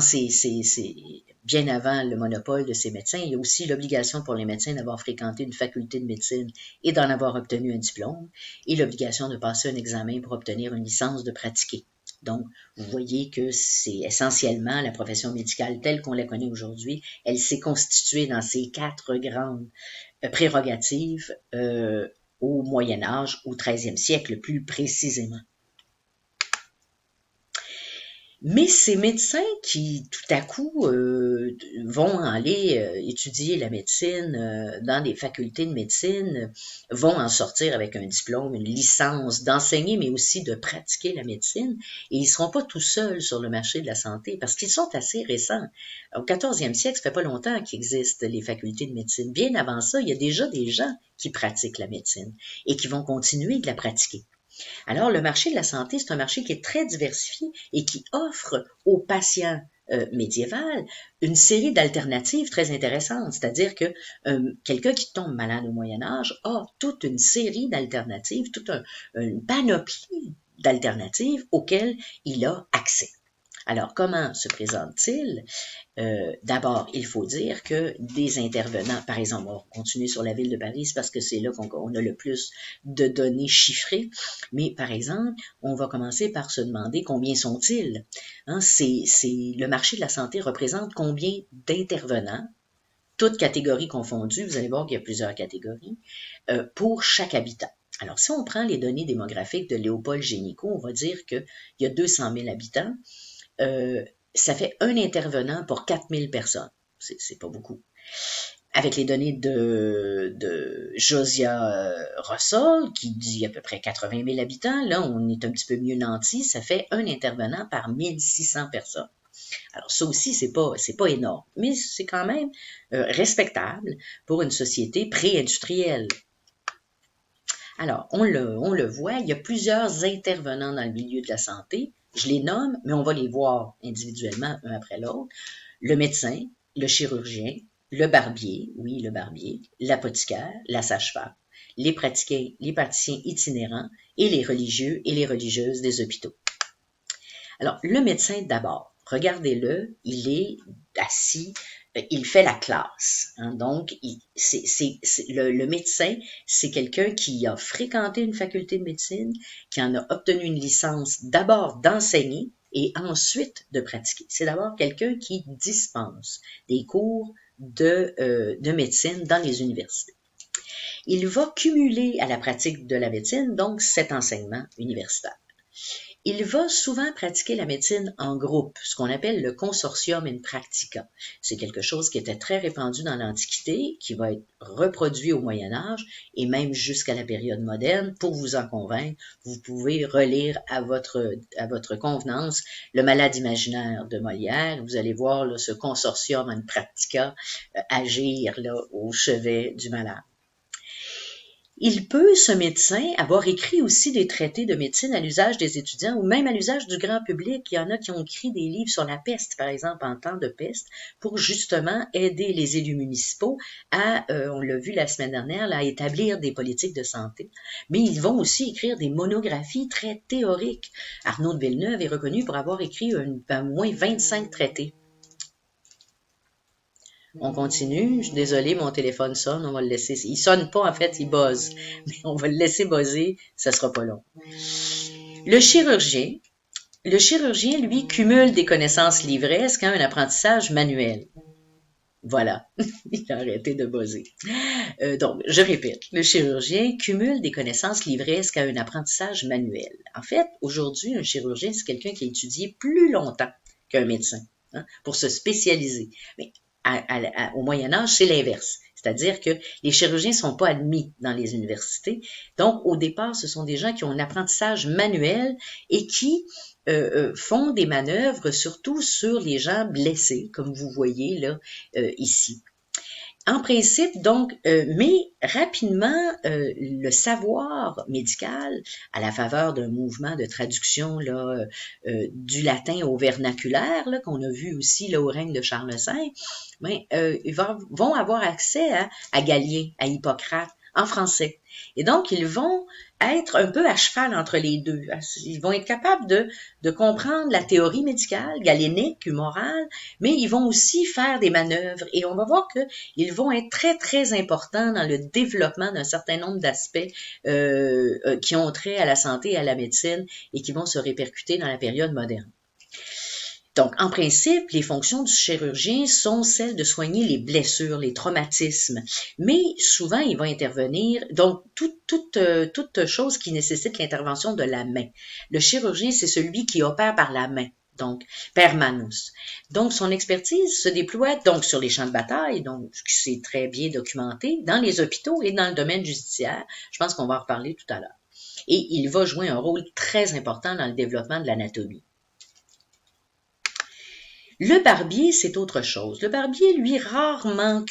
bien avant le monopole de ces médecins, il y a aussi l'obligation pour les médecins d'avoir fréquenté une faculté de médecine et d'en avoir obtenu un diplôme, et l'obligation de passer un examen pour obtenir une licence de pratiquer. Donc, vous voyez que c'est essentiellement la profession médicale telle qu'on la connaît aujourd'hui. Elle s'est constituée dans ces 4 grandes prérogatives au Moyen Âge, au 13e siècle plus précisément. Mais ces médecins qui, tout à coup, vont aller étudier la médecine dans des facultés de médecine, vont en sortir avec un diplôme, une licence d'enseigner, mais aussi de pratiquer la médecine. Et ils ne seront pas tout seuls sur le marché de la santé parce qu'ils sont assez récents. Au 14e siècle, ça fait pas longtemps qu'existent les facultés de médecine. Bien avant ça, il y a déjà des gens qui pratiquent la médecine et qui vont continuer de la pratiquer. Alors, le marché de la santé, c'est un marché qui est très diversifié et qui offre aux patients médiévals une série d'alternatives très intéressantes. C'est-à-dire que quelqu'un qui tombe malade au Moyen Âge a toute une série d'alternatives, toute une panoplie d'alternatives auxquelles il a accès. Alors, comment se présente-t-il? D'abord, il faut dire que des intervenants, par exemple, on va continuer sur la ville de Paris parce que c'est là qu'on a le plus de données chiffrées, mais par exemple, on va commencer par se demander combien sont-ils? Hein, le marché de la santé représente combien d'intervenants, toutes catégories confondues, vous allez voir qu'il y a plusieurs catégories, pour chaque habitant. Alors, si on prend les données démographiques de Léopold Génicaud, on va dire qu'il y a 200 000 habitants. Ça fait un intervenant pour 4000 personnes. C'est pas beaucoup. Avec les données de Josiah Russell, qui dit à peu près 80 000 habitants, là, on est un petit peu mieux nanti, ça fait un intervenant par 1600 personnes. Alors, ça aussi, c'est pas énorme, mais c'est quand même respectable pour une société pré-industrielle. Alors, on le voit, il y a plusieurs intervenants dans le milieu de la santé. Je les nomme, mais on va les voir individuellement un après l'autre. Le médecin, le chirurgien, le barbier, oui, le barbier, l'apothicaire, la sage-femme, les praticiens itinérants et les religieux et les religieuses des hôpitaux. Alors, le médecin d'abord, regardez-le, il est assis il fait la classe. Hein. Donc, le médecin, c'est quelqu'un qui a fréquenté une faculté de médecine, qui en a obtenu une licence d'abord d'enseigner et ensuite de pratiquer. C'est d'abord quelqu'un qui dispense des cours de médecine dans les universités. Il va cumuler à la pratique de la médecine, donc, cet enseignement universitaire. Il va souvent pratiquer la médecine en groupe, ce qu'on appelle le consortium in practica. C'est quelque chose qui était très répandu dans l'Antiquité, qui va être reproduit au Moyen Âge et même jusqu'à la période moderne. Pour vous en convaincre, vous pouvez relire à votre convenance Le Malade imaginaire de Molière. Vous allez voir là, ce consortium in practica agir là, au chevet du malade. Il peut, ce médecin, avoir écrit aussi des traités de médecine à l'usage des étudiants ou même à l'usage du grand public. Il y en a qui ont écrit des livres sur la peste, par exemple, en temps de peste, pour justement aider les élus municipaux à, on l'a vu la semaine dernière, là, à établir des politiques de santé. Mais ils vont aussi écrire des monographies très théoriques. Arnaud de Villeneuve est reconnu pour avoir écrit au moins 25 traités. On continue. Je suis désolée, mon téléphone sonne. On va le laisser. Il sonne pas, en fait, il buzz. Mais on va le laisser buzzer. Ça sera pas long. Le chirurgien, lui, cumule des connaissances livresques à un apprentissage manuel. Voilà. Il a arrêté de buzzer. Donc, je répète. Le chirurgien cumule des connaissances livresques à un apprentissage manuel. En fait, aujourd'hui, un chirurgien, c'est quelqu'un qui a étudié plus longtemps qu'un médecin, hein, pour se spécialiser. Mais au Moyen Âge, c'est l'inverse. C'est-à-dire que les chirurgiens ne sont pas admis dans les universités. Donc, au départ, ce sont des gens qui ont un apprentissage manuel et qui font des manœuvres surtout sur les gens blessés, comme vous voyez là ici. En principe, donc, mais rapidement, le savoir médical, à la faveur d'un mouvement de traduction là, du latin au vernaculaire, là, qu'on a vu aussi là, au règne de Charles V, ils vont avoir accès à Galien, à Hippocrate, en français. Et donc, ils vont être un peu à cheval entre les deux. Ils vont être capables de comprendre la théorie médicale, galénique, humorale, mais ils vont aussi faire des manœuvres. Et on va voir qu'ils vont être très, très importants dans le développement d'un certain nombre d'aspects qui ont trait à la santé et à la médecine et qui vont se répercuter dans la période moderne. Donc, en principe, les fonctions du chirurgien sont celles de soigner les blessures, les traumatismes, mais souvent, il va intervenir, donc, toute chose qui nécessite l'intervention de la main. Le chirurgien, c'est celui qui opère par la main, donc, per manus. Donc, son expertise se déploie donc sur les champs de bataille, donc, c'est très bien documenté, dans les hôpitaux et dans le domaine judiciaire. Je pense qu'on va en reparler tout à l'heure. Et il va jouer un rôle très important dans le développement de l'anatomie. Le barbier, c'est autre chose. Le barbier, lui, rarement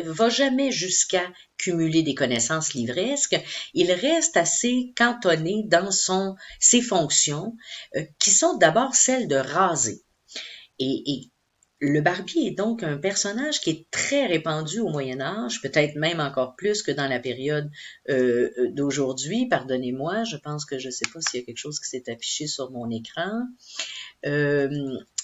va jamais jusqu'à cumuler des connaissances livresques. Il reste assez cantonné dans ses fonctions, qui sont d'abord celles de raser. Et le barbier est donc un personnage qui est très répandu au Moyen Âge, peut-être même encore plus que dans la période d'aujourd'hui. Pardonnez-moi, je pense que je ne sais pas s'il y a quelque chose qui s'est affiché sur mon écran.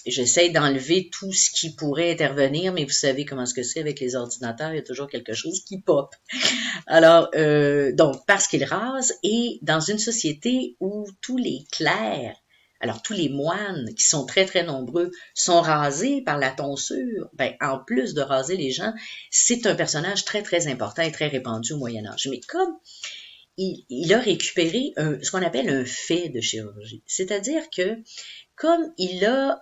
J'essaie d'enlever tout ce qui pourrait intervenir, mais vous savez comment ce que c'est avec les ordinateurs, il y a toujours quelque chose qui pop. Alors, donc, parce qu'il rase, et dans une société où tous les clercs, alors tous les moines, qui sont très, très nombreux, sont rasés par la tonsure, ben, en plus de raser les gens, c'est un personnage très, très important et très répandu au Moyen-Âge. Mais comme il a récupéré ce qu'on appelle un fait de chirurgie, c'est-à-dire que comme il a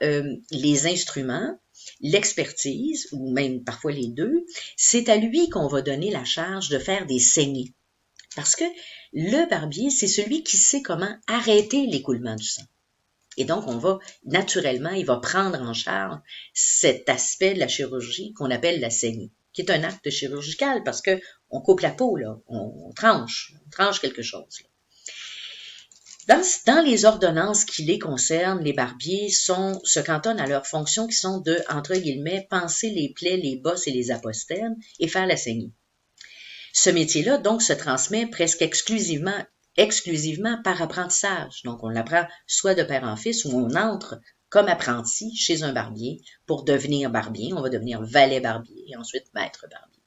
les instruments, l'expertise, ou même parfois les deux, c'est à lui qu'on va donner la charge de faire des saignées. Parce que le barbier, c'est celui qui sait comment arrêter l'écoulement du sang. Et donc, naturellement, il va prendre en charge cet aspect de la chirurgie qu'on appelle la saignée, qui est un acte chirurgical parce que on coupe la peau, là, on tranche quelque chose. Là. Dans les ordonnances qui les concernent, les barbiers se cantonnent à leurs fonctions qui sont de, entre guillemets, panser les plaies, les bosses et les apostèmes et faire la saignée. Ce métier-là, donc, se transmet presque exclusivement par apprentissage. Donc, on l'apprend soit de père en fils ou on entre comme apprenti chez un barbier pour devenir barbier. On va devenir valet barbier et ensuite maître barbier.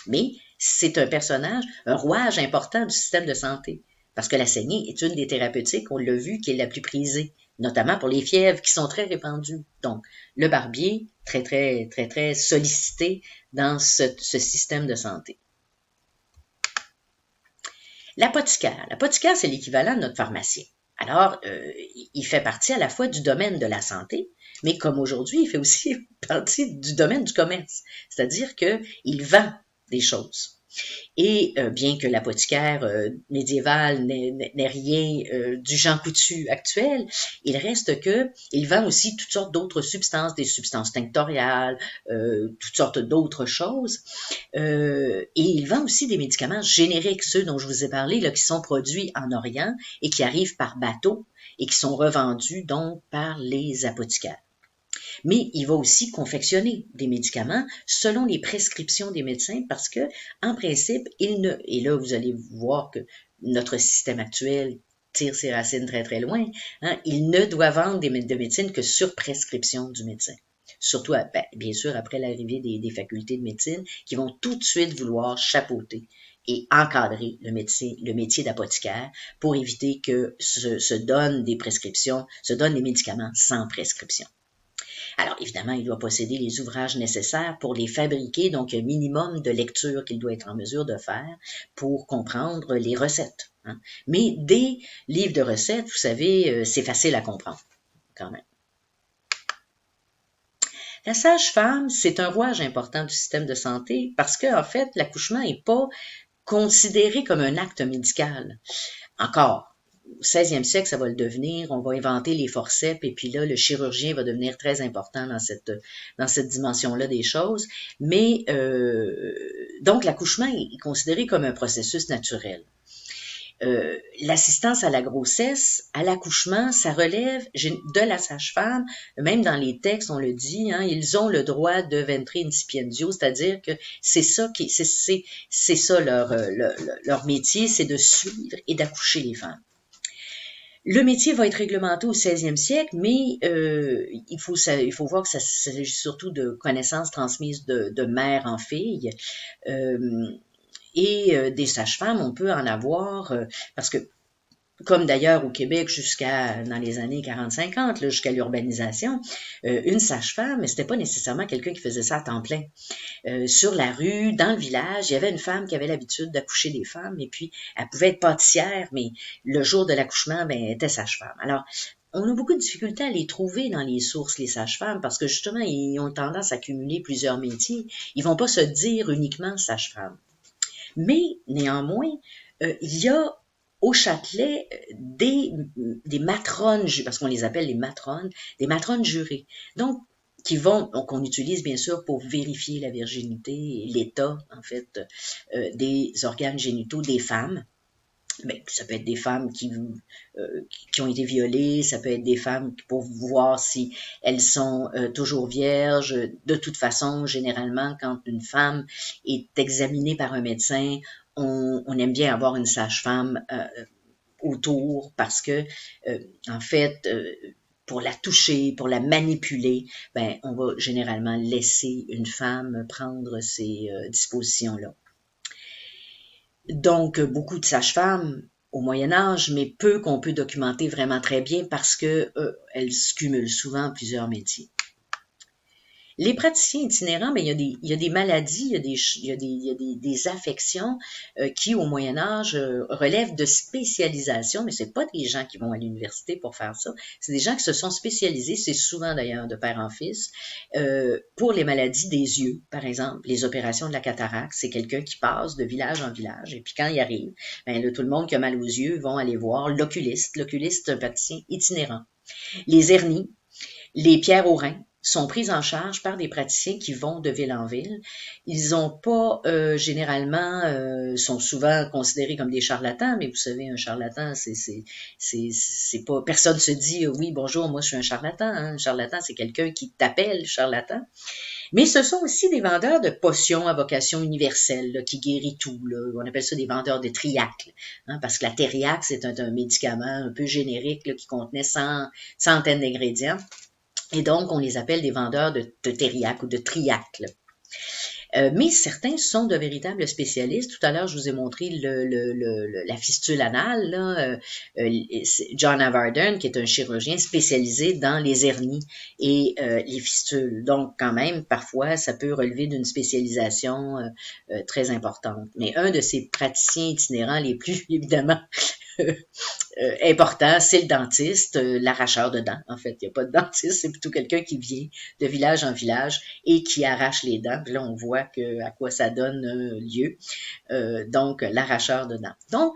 Mais c'est un personnage, un rouage important du système de santé. Parce que la saignée est une des thérapeutiques, on l'a vu, qui est la plus prisée, notamment pour les fièvres qui sont très répandues. Donc, le barbier, très sollicité dans ce système de santé. L'apothicaire. L'apothicaire, c'est l'équivalent de notre pharmacien. Alors, il fait partie à la fois du domaine de la santé, mais comme aujourd'hui, il fait aussi partie du domaine du commerce. C'est-à-dire qu'il vend des choses. Et bien que l'apothicaire médiéval n'ait rien du Jean Coutu actuel, il reste il vend aussi toutes sortes d'autres substances, des substances tinctoriales, toutes sortes d'autres choses. Et il vend aussi des médicaments génériques, ceux dont je vous ai parlé, là, qui sont produits en Orient et qui arrivent par bateau et qui sont revendus donc par les apothicaires. Mais il va aussi confectionner des médicaments selon les prescriptions des médecins parce que, en principe, et là vous allez voir que notre système actuel tire ses racines très loin, hein, il ne doit vendre de médecine que sur prescription du médecin. Surtout, bien sûr, après l'arrivée des facultés de médecine qui vont tout de suite vouloir chapeauter et encadrer le métier d'apothicaire pour éviter que se donnent des prescriptions, se donnent des médicaments sans prescription. Alors, évidemment, il doit posséder les ouvrages nécessaires pour les fabriquer, donc un minimum de lecture qu'il doit être en mesure de faire pour comprendre les recettes. Hein. Mais des livres de recettes, vous savez, c'est facile à comprendre, quand même. La sage-femme, c'est un rouage important du système de santé parce qu'en fait, l'accouchement n'est pas considéré comme un acte médical. Encore, au 16e siècle, ça va le devenir. On va inventer les forceps et puis là, le chirurgien va devenir très important dans cette dimension-là des choses. Mais donc, l'accouchement est considéré comme un processus naturel. L'assistance à la grossesse, à l'accouchement, ça relève de la sage-femme. Même dans les textes, on le dit, hein, ils ont le droit de ventre incipiendio, c'est-à-dire que c'est ça leur métier, c'est de suivre et d'accoucher les femmes. Le métier va être réglementé au 16e siècle, mais il faut voir que ça s'agit surtout de connaissances transmises de mère en fille. Et des sages-femmes, on peut en avoir, parce que, comme d'ailleurs au Québec dans les années 40-50, jusqu'à l'urbanisation, une sage-femme, c'était pas nécessairement quelqu'un qui faisait ça à temps plein. Sur la rue, dans le village, il y avait une femme qui avait l'habitude d'accoucher des femmes, et puis elle pouvait être pâtissière, mais le jour de l'accouchement, elle était sage-femme. Alors, on a beaucoup de difficultés à les trouver dans les sources, les sages-femmes, parce que justement, ils ont tendance à cumuler plusieurs métiers. Ils vont pas se dire uniquement sage-femme. Mais néanmoins, il y a au Châtelet des matrones, parce qu'on les appelle les matrones, des matrones jurées. Donc, qu'on utilise bien sûr pour vérifier la virginité et l'état, en fait, des organes génitaux des femmes. Mais ça peut être des femmes qui ont été violées, ça peut être des femmes pour voir si elles sont toujours vierges. De toute façon, généralement, quand une femme est examinée par un médecin, on aime bien avoir une sage-femme autour parce que, en fait, pour la toucher, pour la manipuler, on va généralement laisser une femme prendre ces dispositions-là. Donc, beaucoup de sages-femmes au Moyen Âge, mais peu qu'on peut documenter vraiment très bien parce que elles cumulent souvent plusieurs métiers. Les praticiens itinérants, il y a des maladies, il y a des affections qui, au Moyen Âge, relèvent de spécialisation, mais c'est pas des gens qui vont à l'université pour faire ça. C'est des gens qui se sont spécialisés, c'est souvent d'ailleurs de père en fils, pour les maladies des yeux, par exemple, les opérations de la cataracte. C'est quelqu'un qui passe de village en village, et puis quand il arrive, là, tout le monde qui a mal aux yeux vont aller voir l'oculiste. L'oculiste, c'est un praticien itinérant. Les hernies, les pierres aux reins. sont prises en charge par des praticiens qui vont de ville en ville. Ils n'ont pas généralement sont souvent considérés comme des charlatans, mais vous savez, un charlatan, c'est pas personne se dit oui, bonjour, moi je suis un charlatan. Hein. Un charlatan, c'est quelqu'un qui t'appelle charlatan. Mais ce sont aussi des vendeurs de potions à vocation universelle, là, qui guérit tout. Là. On appelle ça des vendeurs de triac, hein, parce que la thériaque, c'est un médicament un peu générique là, qui contenait centaines d'ingrédients. Et donc, on les appelle des vendeurs de thériaque ou de triac. Mais certains sont de véritables spécialistes. Tout à l'heure, je vous ai montré la fistule anale. Là. John Avarden, qui est un chirurgien spécialisé dans les hernies et les fistules. Donc, quand même, parfois, ça peut relever d'une spécialisation très importante. Mais un de ces praticiens itinérants les plus, évidemment, important, c'est le dentiste, l'arracheur de dents. En fait, il n'y a pas de dentiste, c'est plutôt quelqu'un qui vient de village en village et qui arrache les dents. Puis là, on voit à quoi ça donne lieu. Donc, l'arracheur de dents. Donc,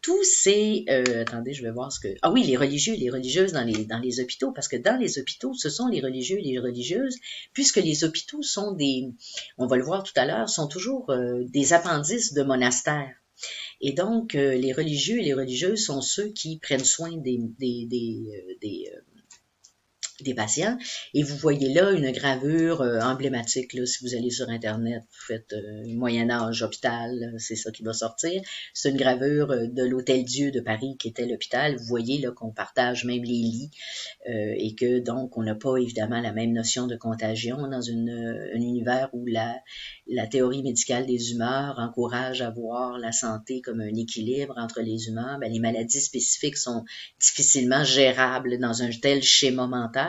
tous ces... attendez, je vais voir ce que... Ah oui, les religieux et les religieuses dans les hôpitaux, parce que dans les hôpitaux, ce sont les religieux et les religieuses, puisque les hôpitaux sont on va le voir tout à l'heure, sont toujours des appendices de monastères. Et donc, les religieux et les religieuses sont ceux qui prennent soin des patients. Et vous voyez là une gravure emblématique. Là, si vous allez sur Internet, vous faites Moyen-Âge, hôpital, c'est ça qui va sortir. C'est une gravure de l'Hôtel-Dieu de Paris qui était l'hôpital. Vous voyez là qu'on partage même les lits et que donc on n'a pas évidemment la même notion de contagion dans un univers où la théorie médicale des humeurs encourage à voir la santé comme un équilibre entre les humeurs. Ben, les maladies spécifiques sont difficilement gérables dans un tel schéma mental.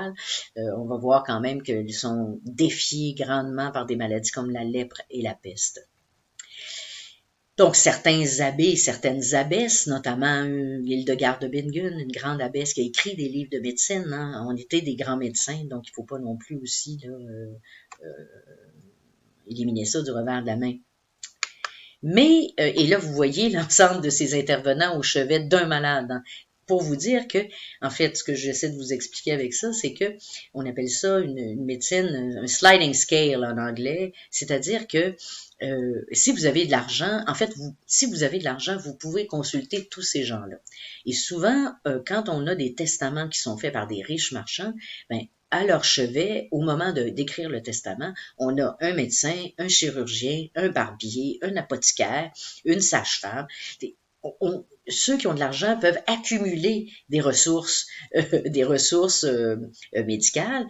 On va voir quand même qu'ils sont défiés grandement par des maladies comme la lèpre et la peste. Donc, certains abbés, certaines abbesses, notamment Hildegard de Bingen, une grande abbesse qui a écrit des livres de médecine, hein, on était des grands médecins, donc il ne faut pas non plus aussi là, éliminer ça du revers de la main. Mais, et là, vous voyez l'ensemble de ces intervenants au chevet d'un malade. Hein. Pour vous dire que, en fait, ce que j'essaie de vous expliquer avec ça, c'est que on appelle ça une médecine, un sliding scale en anglais, c'est-à-dire que si vous avez de l'argent, en fait, si vous avez de l'argent, vous pouvez consulter tous ces gens-là. Et souvent, quand on a des testaments qui sont faits par des riches marchands, ben, à leur chevet, au moment d'écrire le testament, on a un médecin, un chirurgien, un barbier, un apothicaire, une sage-femme. Ceux qui ont de l'argent peuvent accumuler des ressources médicales.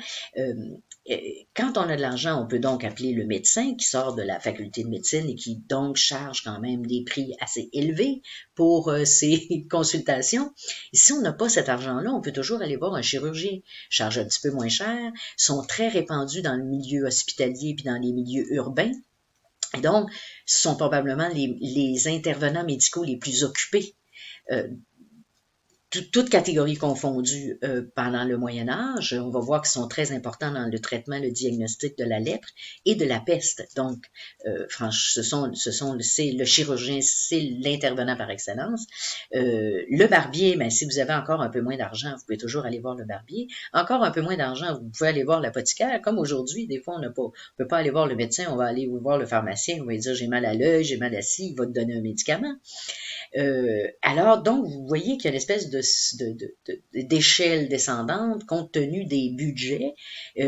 Quand on a de l'argent, on peut donc appeler le médecin qui sort de la faculté de médecine et qui donc charge quand même des prix assez élevés pour ces consultations. Et si on n'a pas cet argent-là, on peut toujours aller voir un chirurgien. Charge un petit peu moins cher, sont très répandus dans le milieu hospitalier puis dans les milieux urbains. Et donc, ce sont probablement les intervenants médicaux les plus occupés. Toutes catégories confondues pendant le Moyen Âge. On va voir qu'ils sont très importants dans le traitement, le diagnostic de la lèpre et de la peste. Donc, c'est le chirurgien, c'est l'intervenant par excellence. Le barbier, ben, si vous avez encore un peu moins d'argent, vous pouvez toujours aller voir le barbier. Encore un peu moins d'argent, vous pouvez aller voir l'apothicaire. Comme aujourd'hui, des fois, on peut pas aller voir le médecin, on va aller voir le pharmacien, on va lui dire j'ai mal à l'œil, j'ai mal à ci, il va te donner un médicament. Alors, donc, vous voyez qu'il y a une espèce d'échelle descendante compte tenu des budgets,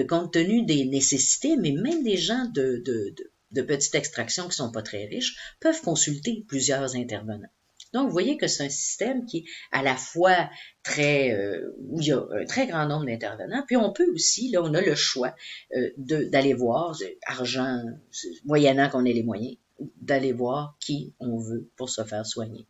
compte tenu des nécessités, mais même des gens de petite extraction qui sont pas très riches peuvent consulter plusieurs intervenants. Donc, vous voyez que c'est un système qui est à la fois où il y a un très grand nombre d'intervenants, puis on peut aussi, là, on a le choix d'aller voir, argent, moyennant qu'on ait les moyens, d'aller voir qui on veut pour se faire soigner.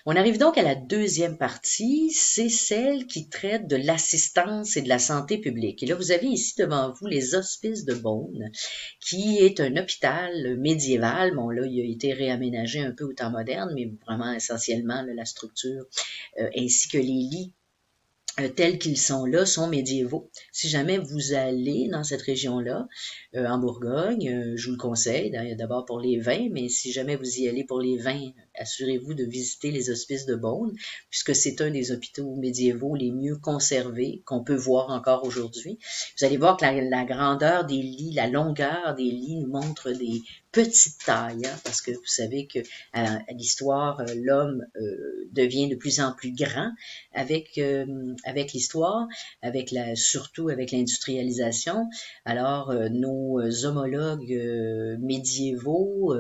On arrive donc à la deuxième partie, c'est celle qui traite de l'assistance et de la santé publique. Et là, vous avez ici devant vous les Hospices de Beaune, qui est un hôpital médiéval. Bon, là, il a été réaménagé un peu au temps moderne, mais vraiment essentiellement, là, la structure ainsi que les lits tels qu'ils sont là, sont médiévaux. Si jamais vous allez dans cette région-là, en Bourgogne, je vous le conseille, d'abord pour les vins, mais si jamais vous y allez pour les vins, assurez-vous de visiter les hospices de Beaune, puisque c'est un des hôpitaux médiévaux les mieux conservés qu'on peut voir encore aujourd'hui. Vous allez voir que la grandeur des lits, la longueur des lits nous montre des petites tailles, hein, parce que vous savez que à l'histoire, l'homme devient de plus en plus grand avec l'histoire, surtout avec l'industrialisation. Alors, nos homologues médiévaux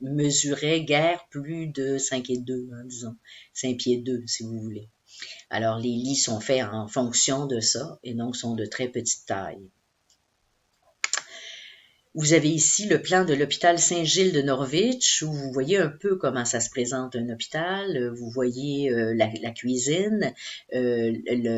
mesuraient guère plus de 5 et 2, hein, disons, 5 pieds 2, si vous voulez. Alors, les lits sont faits en fonction de ça et donc sont de très petite taille. Vous avez ici le plan de l'hôpital Saint-Gilles de Norwich, où vous voyez un peu comment ça se présente un hôpital. Vous voyez la cuisine, le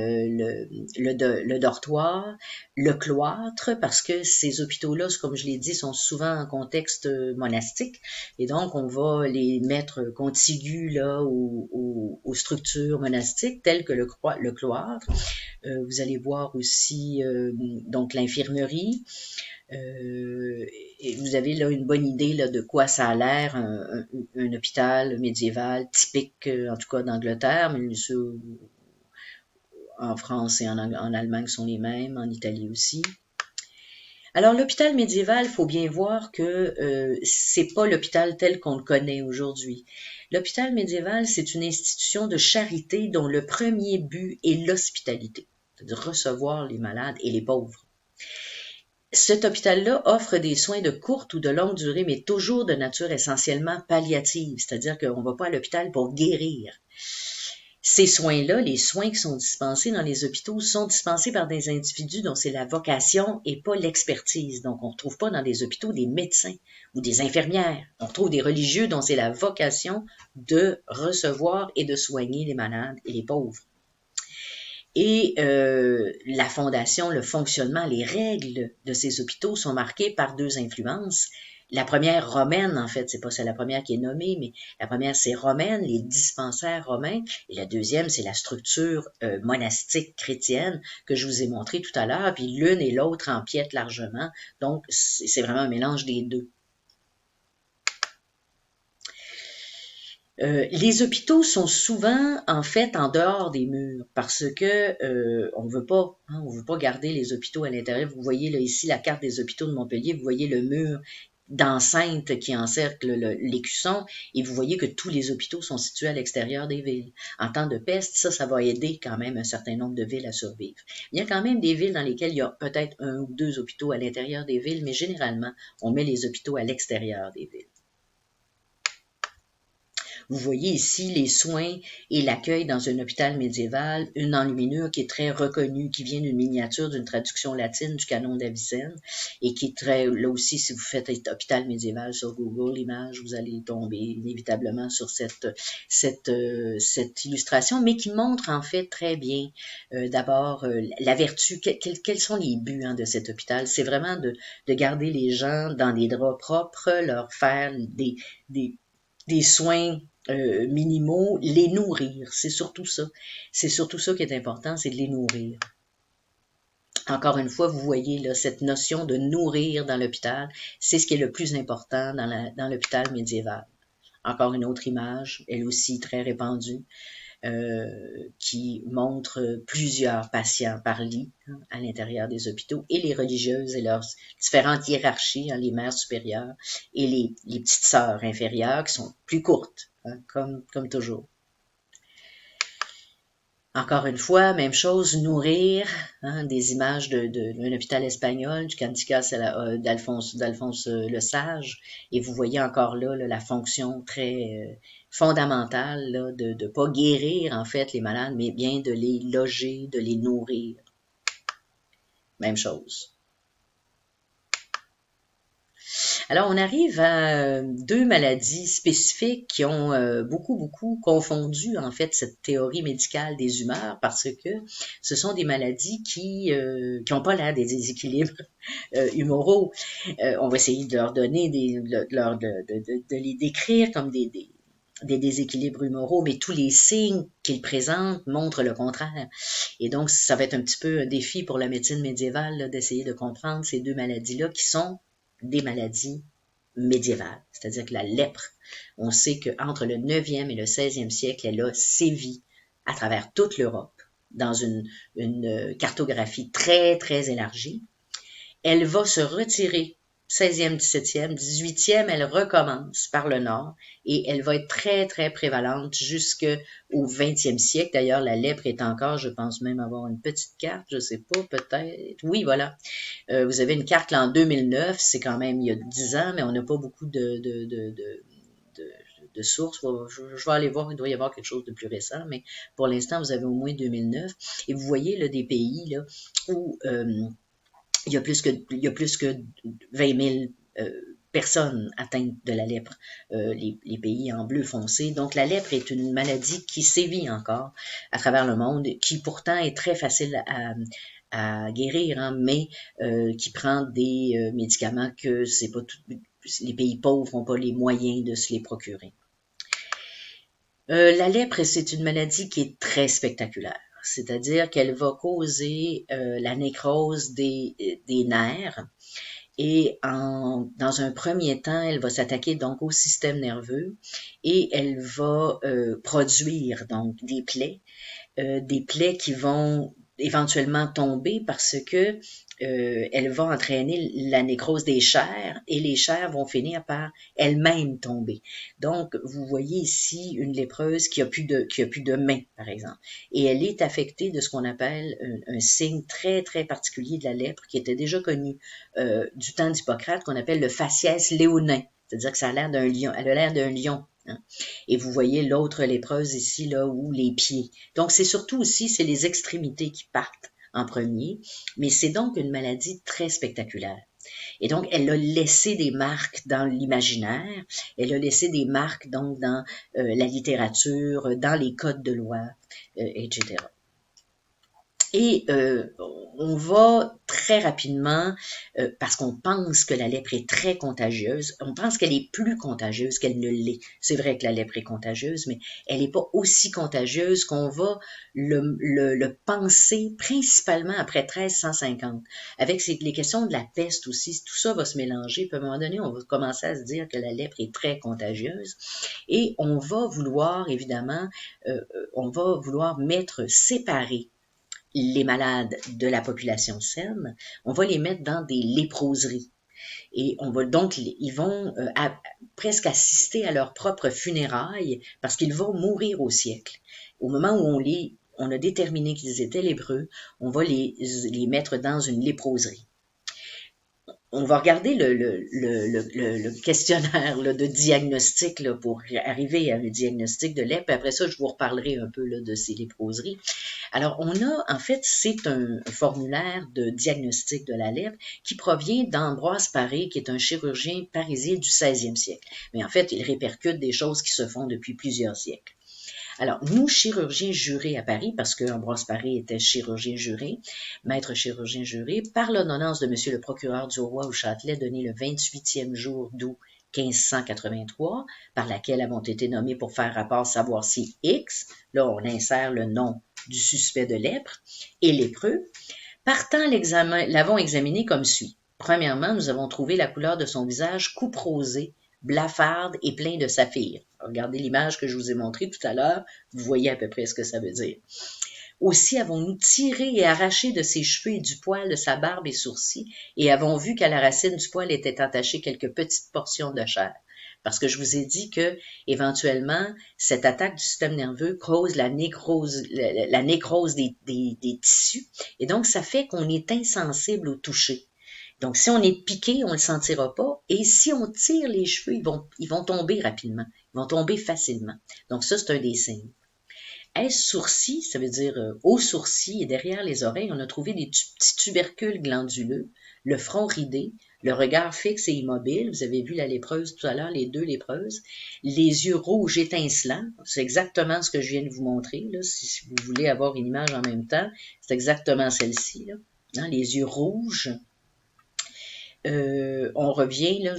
dortoir, le cloître, parce que ces hôpitaux-là, comme je l'ai dit, sont souvent en contexte monastique, et donc on va les mettre contigus là aux structures monastiques telles que le cloître. Vous allez voir aussi donc l'infirmerie. Et vous avez là une bonne idée là, de quoi ça a l'air, un hôpital médiéval typique, en tout cas d'Angleterre, mais ceux en France et en Allemagne sont les mêmes, en Italie aussi. Alors l'hôpital médiéval, faut bien voir que c'est pas l'hôpital tel qu'on le connaît aujourd'hui. L'hôpital médiéval, c'est une institution de charité dont le premier but est l'hospitalité, c'est-à-dire recevoir les malades et les pauvres. Cet hôpital-là offre des soins de courte ou de longue durée, mais toujours de nature essentiellement palliative, c'est-à-dire qu'on ne va pas à l'hôpital pour guérir. Ces soins-là, les soins qui sont dispensés dans les hôpitaux, sont dispensés par des individus dont c'est la vocation et pas l'expertise. Donc, on ne retrouve pas dans des hôpitaux des médecins ou des infirmières. On retrouve des religieux dont c'est la vocation de recevoir et de soigner les malades et les pauvres. Et la fondation, le fonctionnement, les règles de ces hôpitaux sont marquées par deux influences. La première romaine, en fait, c'est pas la première qui est nommée, mais la première c'est romaine, les dispensaires romains, et la deuxième c'est la structure monastique chrétienne que je vous ai montré tout à l'heure, puis l'une et l'autre empiètent largement, donc c'est vraiment un mélange des deux. Les hôpitaux sont souvent en fait en dehors des murs parce que on veut pas garder les hôpitaux à l'intérieur. Vous voyez là ici la carte des hôpitaux de Montpellier, vous voyez le mur d'enceinte qui encercle l'écusson et vous voyez que tous les hôpitaux sont situés à l'extérieur des villes. En temps de peste, ça va aider quand même un certain nombre de villes à survivre. Il y a quand même des villes dans lesquelles il y a peut-être 1 ou 2 hôpitaux à l'intérieur des villes, mais généralement, on met les hôpitaux à l'extérieur des villes. Vous voyez ici les soins et l'accueil dans un hôpital médiéval, une enluminure qui est très reconnue, qui vient d'une miniature d'une traduction latine du canon d'Avicenne et qui est très, là aussi, si vous faites hôpital médiéval sur Google Images, vous allez tomber inévitablement sur cette illustration, mais qui montre en fait très bien d'abord la vertu, quels sont les buts de cet hôpital. C'est vraiment de garder les gens dans des draps propres, leur faire des soins minimaux, les nourrir, c'est surtout ça. C'est surtout ça qui est important, c'est de les nourrir. Encore une fois, vous voyez là, cette notion de nourrir dans l'hôpital, c'est ce qui est le plus important dans l'hôpital médiéval. Encore une autre image, elle aussi très répandue, qui montre plusieurs patients par lit à l'intérieur des hôpitaux et les religieuses et leurs différentes hiérarchies, les mères supérieures et les petites sœurs inférieures qui sont plus courtes, comme toujours. Encore une fois, même chose, nourrir, des images d'un hôpital espagnol, du Canticas d'Alphonse le Sage, et vous voyez encore là la fonction très fondamentale là, de pas guérir en fait les malades, mais bien de les loger, de les nourrir. Même chose. Alors, on arrive à deux maladies spécifiques qui ont beaucoup confondu, en fait, cette théorie médicale des humeurs parce que ce sont des maladies qui n'ont pas l'air des déséquilibres humoraux. On va essayer de leur donner de les décrire comme des déséquilibres humoraux, mais tous les signes qu'ils présentent montrent le contraire. Et donc, ça va être un petit peu un défi pour la médecine médiévale là, d'essayer de comprendre ces deux maladies-là qui sont des maladies médiévale, c'est-à-dire que la lèpre, on sait qu'entre le 9e et le 16e siècle, elle a sévi à travers toute l'Europe dans une cartographie très, très élargie. Elle va se retirer 16e, 17e, 18e, elle recommence par le nord et elle va être très, très prévalente jusqu'au 20e siècle. D'ailleurs, la lèpre est encore, je pense même avoir une petite carte, je sais pas, peut-être. Oui, voilà. Vous avez une carte là en 2009, c'est quand même il y a 10 ans, mais on n'a pas beaucoup de sources. Je vais aller voir, il doit y avoir quelque chose de plus récent, mais pour l'instant, vous avez au moins 2009. Et vous voyez là, des pays là, où il y a plus que 20 000 personnes atteintes de la lèpre, les pays en bleu foncé. Donc la lèpre est une maladie qui sévit encore à travers le monde, qui pourtant est très facile à guérir, hein, mais qui prend des médicaments que c'est pas tout, les pays pauvres n'ont pas les moyens de se les procurer. La lèpre, c'est une maladie qui est très spectaculaire. C'est-à-dire qu'elle va causer la nécrose des nerfs et dans un premier temps, elle va s'attaquer donc au système nerveux et elle va produire donc des plaies qui vont éventuellement tomber parce que elle va entraîner la nécrose des chairs et les chairs vont finir par elles-mêmes tomber. Donc, vous voyez ici une lépreuse qui a plus de main, par exemple. Et elle est affectée de ce qu'on appelle un signe très, très particulier de la lèpre qui était déjà connu du temps d'Hippocrate, qu'on appelle le faciès léonin. C'est-à-dire que ça a l'air d'un lion, elle a l'air d'un lion. Hein. Et vous voyez l'autre lépreuse ici, là, où les pieds. Donc, c'est surtout aussi, c'est les extrémités qui partent en premier, mais c'est donc une maladie très spectaculaire. Et donc, elle a laissé des marques dans l'imaginaire, elle a laissé des marques donc dans la littérature, dans les codes de loi, etc. Et on va très rapidement, parce qu'on pense que la lèpre est très contagieuse, on pense qu'elle est plus contagieuse qu'elle ne l'est. C'est vrai que la lèpre est contagieuse, mais elle n'est pas aussi contagieuse qu'on va le penser principalement après 1350. Avec les questions de la peste aussi, tout ça va se mélanger. Puis à un moment donné, on va commencer à se dire que la lèpre est très contagieuse. Et on va vouloir, évidemment, séparer les malades de la population saine, on va les mettre dans des léproseries. Et on va donc, ils vont presque assister à leur propre funérailles parce qu'ils vont mourir au siècle. Au moment où on a déterminé qu'ils étaient lépreux, on va les mettre dans une léproserie. On va regarder le questionnaire là, de diagnostic là, pour arriver à un diagnostic de lèpre. Après ça, je vous reparlerai un peu là, de ces léproseries. Alors, en fait, c'est un formulaire de diagnostic de la lèpre qui provient d'Ambroise Paré, qui est un chirurgien parisien du 16e siècle. Mais en fait, il répercute des choses qui se font depuis plusieurs siècles. Alors, nous, chirurgiens jurés à Paris, parce que Ambroise Paré était chirurgien juré, maître chirurgien juré, par l'ordonnance de monsieur le procureur du roi au Châtelet, donnée le 28e jour d'août 1583, par laquelle avons été nommés pour faire rapport savoir si X, là on insère le nom du suspect de lèpre, et lépreux, partant l'avons examiné comme suit. Premièrement, nous avons trouvé la couleur de son visage couperosé, blafarde et plein de saphir. Regardez l'image que je vous ai montrée tout à l'heure, vous voyez à peu près ce que ça veut dire. Aussi avons-nous tiré et arraché de ses cheveux et du poil de sa barbe et sourcils, et avons vu qu'à la racine du poil étaient attachées quelques petites portions de chair. Parce que je vous ai dit que, éventuellement, cette attaque du système nerveux cause la nécrose des tissus, et donc ça fait qu'on est insensible au toucher. Donc, si on est piqué, on ne le sentira pas. Et si on tire les cheveux, ils vont tomber rapidement. Ils vont tomber facilement. Donc, ça, c'est un des signes. Est-ce sourcil? Ça veut dire au sourcil et derrière les oreilles, on a trouvé des petits tubercules glanduleux, le front ridé, le regard fixe et immobile. Vous avez vu la lépreuse tout à l'heure, les deux lépreuses. Les yeux rouges étincelants. C'est exactement ce que je viens de vous montrer. Là. Si vous voulez avoir une image en même temps, c'est exactement celle-ci. Là. Hein, les yeux rouges. On revient, là,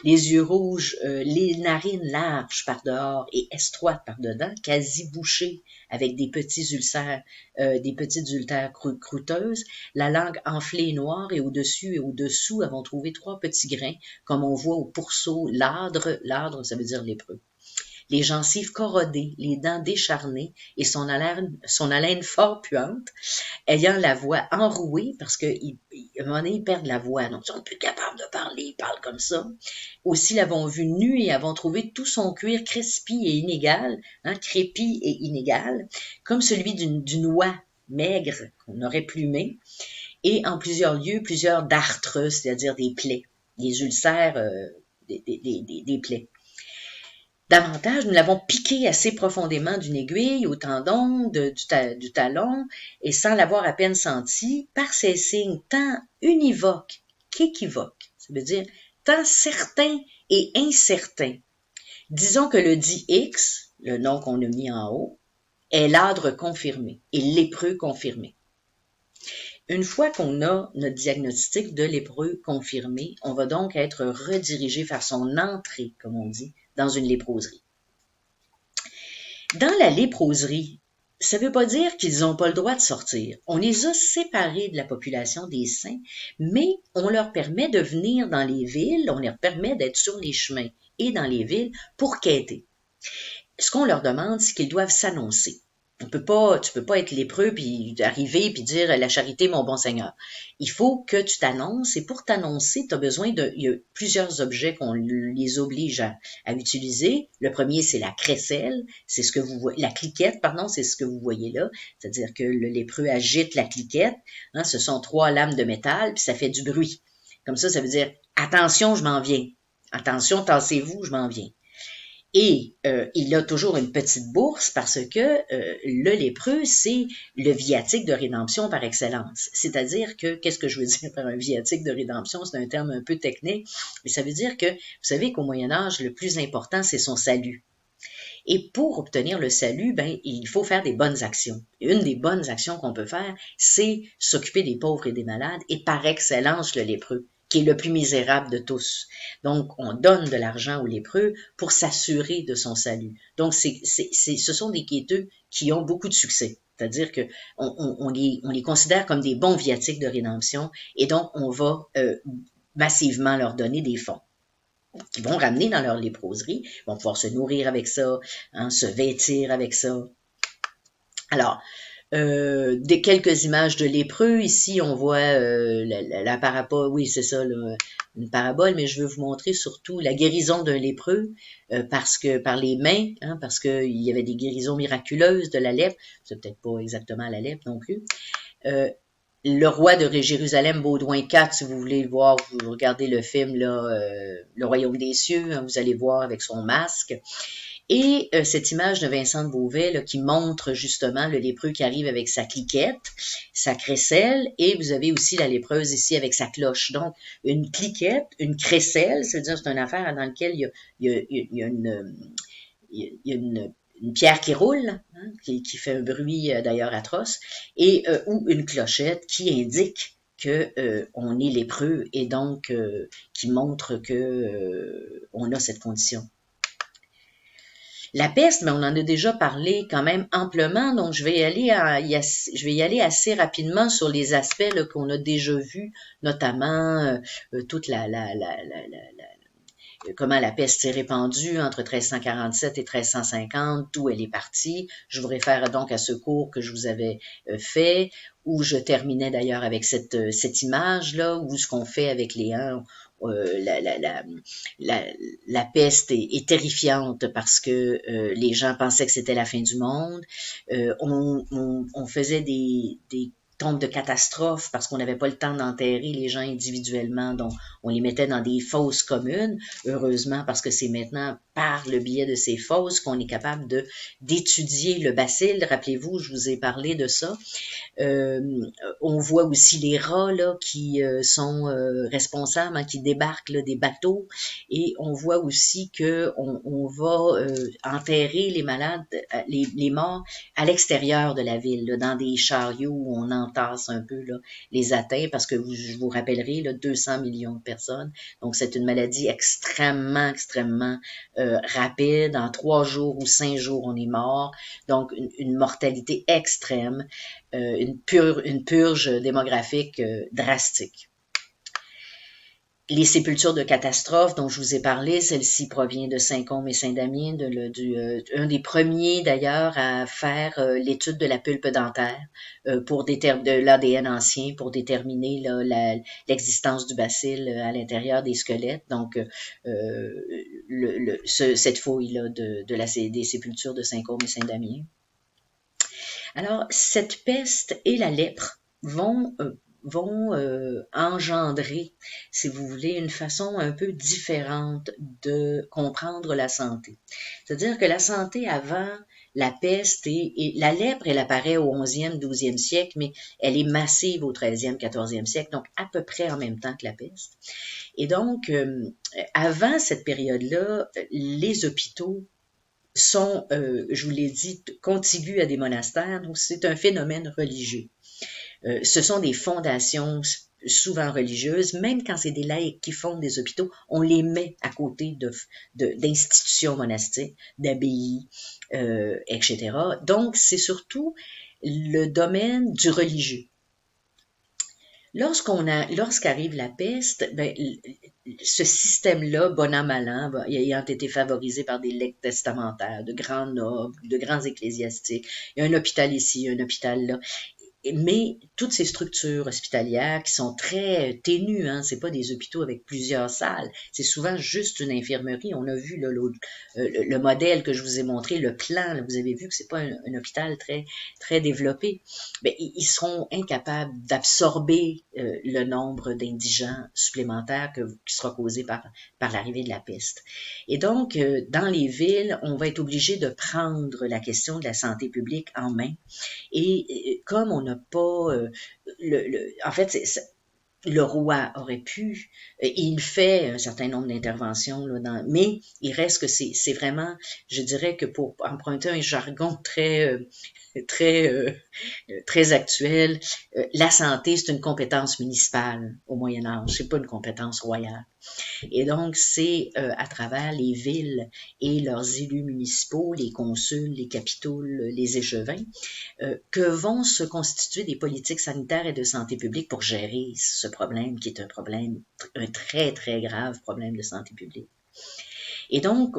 les yeux rouges, les narines larges par dehors et estroites par dedans, quasi bouchées avec des petits ulcères, des petites ulcères croûteuses, la langue enflée et noire et au-dessus et au-dessous avons trouvé 3 petits grains, comme on voit au pourceau l'âdre ça veut dire lépreux. Les gencives corrodées, les dents décharnées et son haleine fort puante, ayant la voix enrouée, parce qu'à un moment donné, ils perdent la voix, donc ils sont plus capables de parler, ils parlent comme ça. Aussi l'avons vu nu et avons trouvé tout son cuir crespi et inégal, crépi et inégal, comme celui d'une oie maigre qu'on aurait plumée, et en plusieurs lieux, plusieurs dartres, c'est-à-dire des plaies, des ulcères, des plaies. Davantage, nous l'avons piqué assez profondément d'une aiguille au tendon du talon et sans l'avoir à peine senti, par ces signes tant univoques qu'équivoques, ça veut dire tant certains et incertains. Disons que le dit X, le nom qu'on a mis en haut, est l'âdre confirmé et lépreux confirmé. Une fois qu'on a notre diagnostic de lépreux confirmé, on va donc être redirigé vers son entrée, comme on dit, dans une léproserie. Dans la léproserie, ça ne veut pas dire qu'ils n'ont pas le droit de sortir. On les a séparés de la population des saints, mais on leur permet de venir dans les villes, on leur permet d'être sur les chemins et dans les villes pour quêter. Ce qu'on leur demande, c'est qu'ils doivent s'annoncer. Tu peux pas être lépreux puis arriver puis dire la charité, mon bon Seigneur. Il faut que tu t'annonces et pour t'annoncer, tu as besoin il y a plusieurs objets qu'on les oblige à utiliser. Le premier, c'est la crécelle, c'est ce que vous voyez, la cliquette, pardon, c'est ce que vous voyez là. C'est-à-dire que le lépreux agite la cliquette. Ce sont 3 lames de métal puis ça fait du bruit. Comme ça veut dire attention, je m'en viens. Attention, tassez-vous, je m'en viens. Et il a toujours une petite bourse parce que le lépreux, c'est le viatique de rédemption par excellence. C'est-à-dire que, qu'est-ce que je veux dire par un viatique de rédemption? C'est un terme un peu technique, mais ça veut dire que, vous savez qu'au Moyen-Âge, le plus important, c'est son salut. Et pour obtenir le salut, il faut faire des bonnes actions. Une des bonnes actions qu'on peut faire, c'est s'occuper des pauvres et des malades, et par excellence, le lépreux, qui est le plus misérable de tous. Donc, on donne de l'argent aux lépreux pour s'assurer de son salut. Donc, ce sont des quêteux qui ont beaucoup de succès. C'est-à-dire que on les considère comme des bons viatiques de rédemption, et donc on va massivement leur donner des fonds qu'ils vont ramener dans leur léproserie, ils vont pouvoir se nourrir avec ça, se vêtir avec ça. Alors, quelques images de lépreux. Ici, on voit la parabole, oui, c'est ça, une parabole, mais je veux vous montrer surtout la guérison d'un lépreux, parce que par les mains, parce qu'il y avait des guérisons miraculeuses de la lèpre, c'est peut-être pas exactement la lèpre non plus. Le roi de Jérusalem, Baudouin IV, si vous voulez le voir, vous regardez le film, là, Le Royaume des cieux, vous allez voir avec son masque. Et cette image de Vincent de Beauvais là, qui montre justement le lépreux qui arrive avec sa cliquette, sa crécelle, et vous avez aussi la lépreuse ici avec sa cloche. Donc, une cliquette, une crécelle, c'est-à-dire c'est une affaire dans laquelle il y a une pierre qui roule, qui fait un bruit d'ailleurs atroce, et ou une clochette qui indique que on est lépreux et donc qui montre que on a cette condition. La peste, mais on en a déjà parlé quand même amplement, donc je vais y aller assez rapidement sur les aspects qu'on a déjà vus, notamment toute comment la peste s'est répandue entre 1347 et 1350, d'où elle est partie. Je vous réfère donc à ce cours que je vous avais fait, où je terminais d'ailleurs avec cette image-là, où ce qu'on fait avec les la peste est terrifiante parce que les gens pensaient que c'était la fin du monde. On faisait des tombes de catastrophes parce qu'on n'avait pas le temps d'enterrer les gens individuellement, donc on les mettait dans des fosses communes. Heureusement, parce que c'est maintenant par le biais de ces fosses qu'on est capable d'étudier le bacille. Rappelez-vous, je vous ai parlé de ça. On voit aussi les rats là, qui sont responsables, qui débarquent là, des bateaux, et on voit aussi que on va enterrer les malades, les morts à l'extérieur de la ville, là, dans des chariots où on entasse un peu là, les atteints, parce que je vous rappellerai, là, 200 millions de personnes. Donc, c'est une maladie extrêmement rapide. En 3 jours ou 5 jours, on est mort. Donc, une mortalité extrême, une purge démographique drastique. Les sépultures de catastrophes dont je vous ai parlé, celle-ci provient de Saint-Côme et Saint-Damien, un des premiers d'ailleurs à faire l'étude de la pulpe dentaire de l'ADN ancien pour déterminer l'existence du bacille à l'intérieur des squelettes. Donc, cette fouille-là des sépultures de Saint-Côme et Saint-Damien. Alors, cette peste et la lèpre vont engendrer, si vous voulez, une façon un peu différente de comprendre la santé. C'est-à-dire que la santé avant la peste et la lèpre, elle apparaît au 11e, 12e siècle, mais elle est massive au 13e, 14e siècle, donc à peu près en même temps que la peste. Et donc, avant cette période-là, les hôpitaux sont, je vous l'ai dit, contigus à des monastères, donc c'est un phénomène religieux. Ce sont des fondations souvent religieuses, même quand c'est des laïcs qui fondent des hôpitaux, on les met à côté d'institutions monastiques, d'abbayes, etc. Donc, c'est surtout le domaine du religieux. Lorsqu'arrive la peste, ben, ce système-là, bon an, mal an, ayant été favorisé par des legs testamentaires, de grands nobles, de grands ecclésiastiques, il y a un hôpital ici, un hôpital là, mais toutes ces structures hospitalières qui sont très ténues, hein, c'est pas des hôpitaux avec plusieurs salles, c'est souvent juste une infirmerie. On a vu là, le modèle que je vous ai montré, le plan, là, vous avez vu que c'est pas un hôpital très développé. Mais ils seront incapables d'absorber le nombre d'indigents supplémentaires qui sera causé par l'arrivée de la peste. Et donc, dans les villes, on va être obligé de prendre la question de la santé publique en main. Et comme on n'a pas en fait, le roi aurait pu, il fait un certain nombre d'interventions, là, mais il reste que c'est vraiment, je dirais que pour emprunter un jargon très actuel, la santé, c'est une compétence municipale au Moyen Âge, c'est pas une compétence royale. Et donc, c'est à travers les villes et leurs élus municipaux, les consuls, les capitouls, les échevins, que vont se constituer des politiques sanitaires et de santé publique pour gérer ce problème qui est un très grave problème de santé publique. Et donc,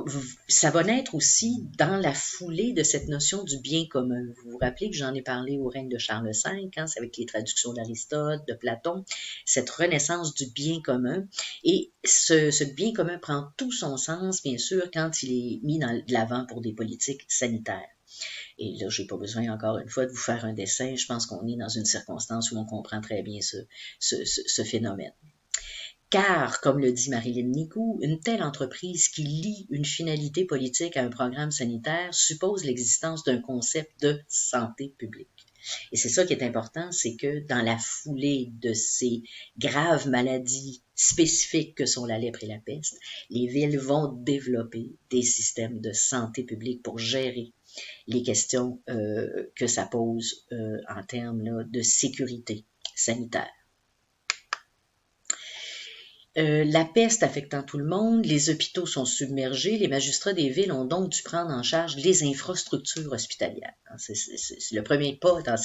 ça va naître aussi dans la foulée de cette notion du bien commun. Vous vous rappelez que j'en ai parlé au règne de Charles V, hein, c'est avec les traductions d'Aristote, de Platon, cette renaissance du bien commun. Et ce bien commun prend tout son sens, bien sûr, quand il est mis de l'avant pour des politiques sanitaires. Et là, j'ai pas besoin encore une fois de vous faire un dessin. Je pense qu'on est dans une circonstance où on comprend très bien ce phénomène. Car, comme le dit Marilyn Nicou, une telle entreprise qui lie une finalité politique à un programme sanitaire suppose l'existence d'un concept de santé publique. Et c'est ça qui est important, c'est que dans la foulée de ces graves maladies spécifiques que sont la lèpre et la peste, les villes vont développer des systèmes de santé publique pour gérer les questions que ça pose en termes là, de sécurité sanitaire. La peste affectant tout le monde, les hôpitaux sont submergés, les magistrats des villes ont donc dû prendre en charge les infrastructures hospitalières. C'est le premier pas dans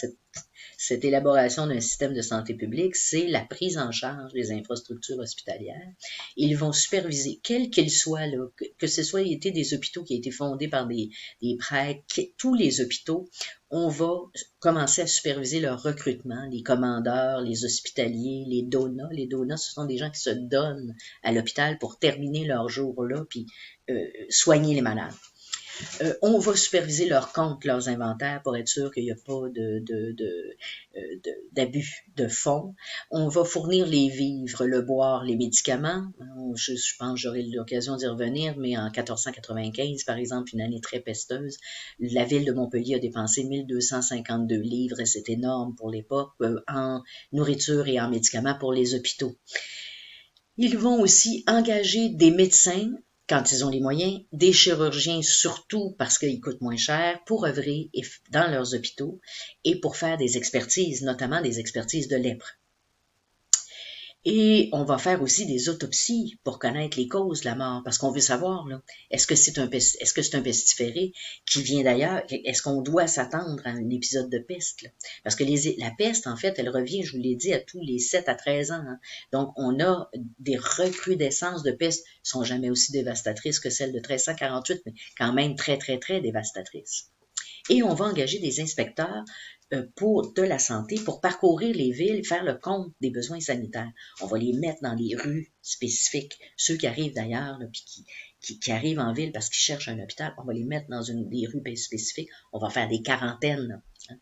cette élaboration d'un système de santé publique, c'est la prise en charge des infrastructures hospitalières. Ils vont superviser, quels qu'ils soient, là, que ce soit été des hôpitaux qui ont été fondés par des prêtres, tous les hôpitaux, on va commencer à superviser leur recrutement, les commandeurs, les hospitaliers, les donats. Les donats, ce sont des gens qui se donnent à l'hôpital pour terminer leur jour là, puis soigner les malades. On va superviser leurs comptes, leurs inventaires pour être sûr qu'il n'y a pas d'abus de fonds. On va fournir les vivres, le boire, les médicaments. Je pense que j'aurai l'occasion d'y revenir, mais en 1495, par exemple, une année très pesteuse, la ville de Montpellier a dépensé 1252 livres, et c'est énorme pour l'époque, en nourriture et en médicaments pour les hôpitaux. Ils vont aussi engager des médecins quand ils ont les moyens, des chirurgiens surtout parce qu'ils coûtent moins cher pour œuvrer dans leurs hôpitaux et pour faire des expertises, notamment des expertises de lèpre. Et on va faire aussi des autopsies pour connaître les causes de la mort, parce qu'on veut savoir, là, est-ce que c'est un pestiféré qui vient d'ailleurs? Est-ce qu'on doit s'attendre à un épisode de peste? Là? Parce que la peste, en fait, elle revient, je vous l'ai dit, à tous les 7 à 13 ans. Hein. Donc, on a des recrudescences de peste, qui sont jamais aussi dévastatrices que celles de 1348, mais quand même très, très, très dévastatrices. Et on va engager des inspecteurs de la santé pour parcourir les villes, faire le compte des besoins sanitaires. On va les mettre dans les rues spécifiques. Ceux qui arrivent d'ailleurs, puis qui arrivent en ville parce qu'ils cherchent un hôpital, on va les mettre dans des rues spécifiques. On va faire des quarantaines. Hein.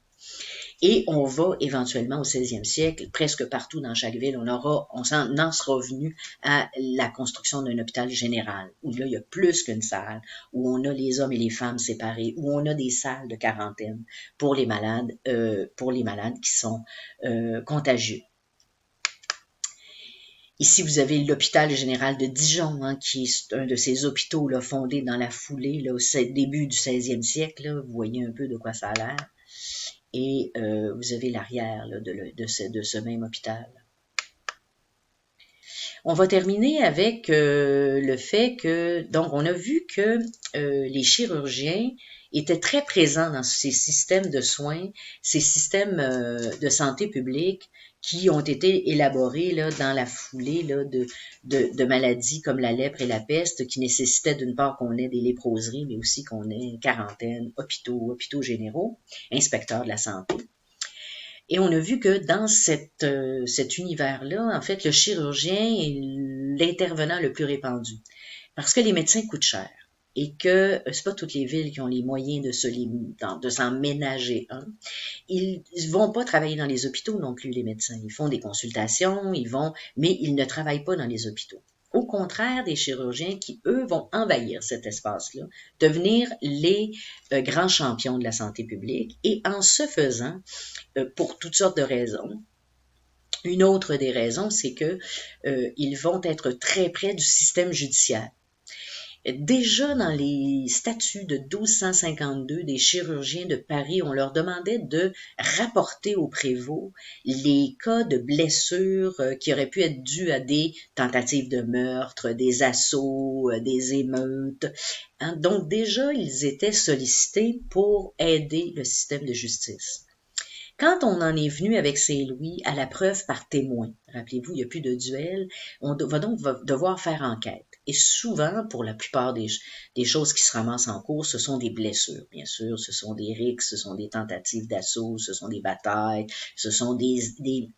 Et on va éventuellement au 16e siècle, presque partout dans chaque ville, on en sera venu à la construction d'un hôpital général, où là, il y a plus qu'une salle, où on a les hommes et les femmes séparés, où on a des salles de quarantaine pour les malades qui sont contagieux. Ici, vous avez l'hôpital général de Dijon, hein, qui est un de ces hôpitaux là, fondés dans la foulée là, au début du 16e siècle. Là. Vous voyez un peu de quoi ça a l'air. Et vous avez l'arrière de ce même hôpital. On va terminer avec le fait que, donc on a vu que les chirurgiens étaient très présents dans ces systèmes de soins, ces systèmes de santé publique qui ont été élaborés là, dans la foulée là, de maladies comme la lèpre et la peste qui nécessitaient d'une part qu'on ait des léproseries, mais aussi qu'on ait une quarantaine, hôpitaux généraux, inspecteurs de la santé. Et on a vu que dans cet univers-là, en fait, le chirurgien est l'intervenant le plus répandu. Parce que les médecins coûtent cher. Et que c'est pas toutes les villes qui ont les moyens de s'en ménager un. Ils vont pas travailler dans les hôpitaux non plus, les médecins. Ils font des consultations, mais ils ne travaillent pas dans les hôpitaux. Au contraire des chirurgiens qui, eux, vont envahir cet espace-là, devenir les grands champions de la santé publique et en se faisant, pour toutes sortes de raisons, une autre des raisons, c'est que ils vont être très près du système judiciaire. Déjà dans les statuts de 1252 des chirurgiens de Paris, on leur demandait de rapporter au prévôt les cas de blessures qui auraient pu être dues à des tentatives de meurtre, des assauts, des émeutes. Hein? Donc déjà, ils étaient sollicités pour aider le système de justice. Quand on en est venu avec Saint-Louis à la preuve par témoin, rappelez-vous, il n'y a plus de duel, on va donc devoir faire enquête. Et souvent, pour la plupart des choses qui se ramassent en cours, ce sont des blessures, bien sûr, ce sont des rixes, ce sont des tentatives d'assaut, ce sont des batailles, ce sont des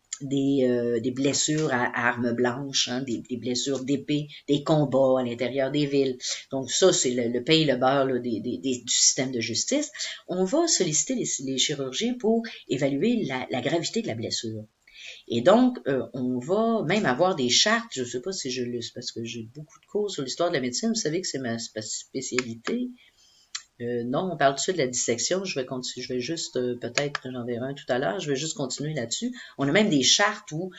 blessures à armes blanches, hein, des blessures d'épée, des combats à l'intérieur des villes. Donc ça, c'est le pain et le beurre là, du système de justice. On va solliciter les chirurgiens pour évaluer la gravité de la blessure. Et donc, on va même avoir des chartes, je ne sais pas si je le sais, parce que j'ai beaucoup de cours sur l'histoire de la médecine, vous savez que c'est ma spécialité. Non, on parle dessus de la dissection. Je vais juste, peut-être, j'en verrai un tout à l'heure, je vais juste continuer là-dessus. On a même des chartes où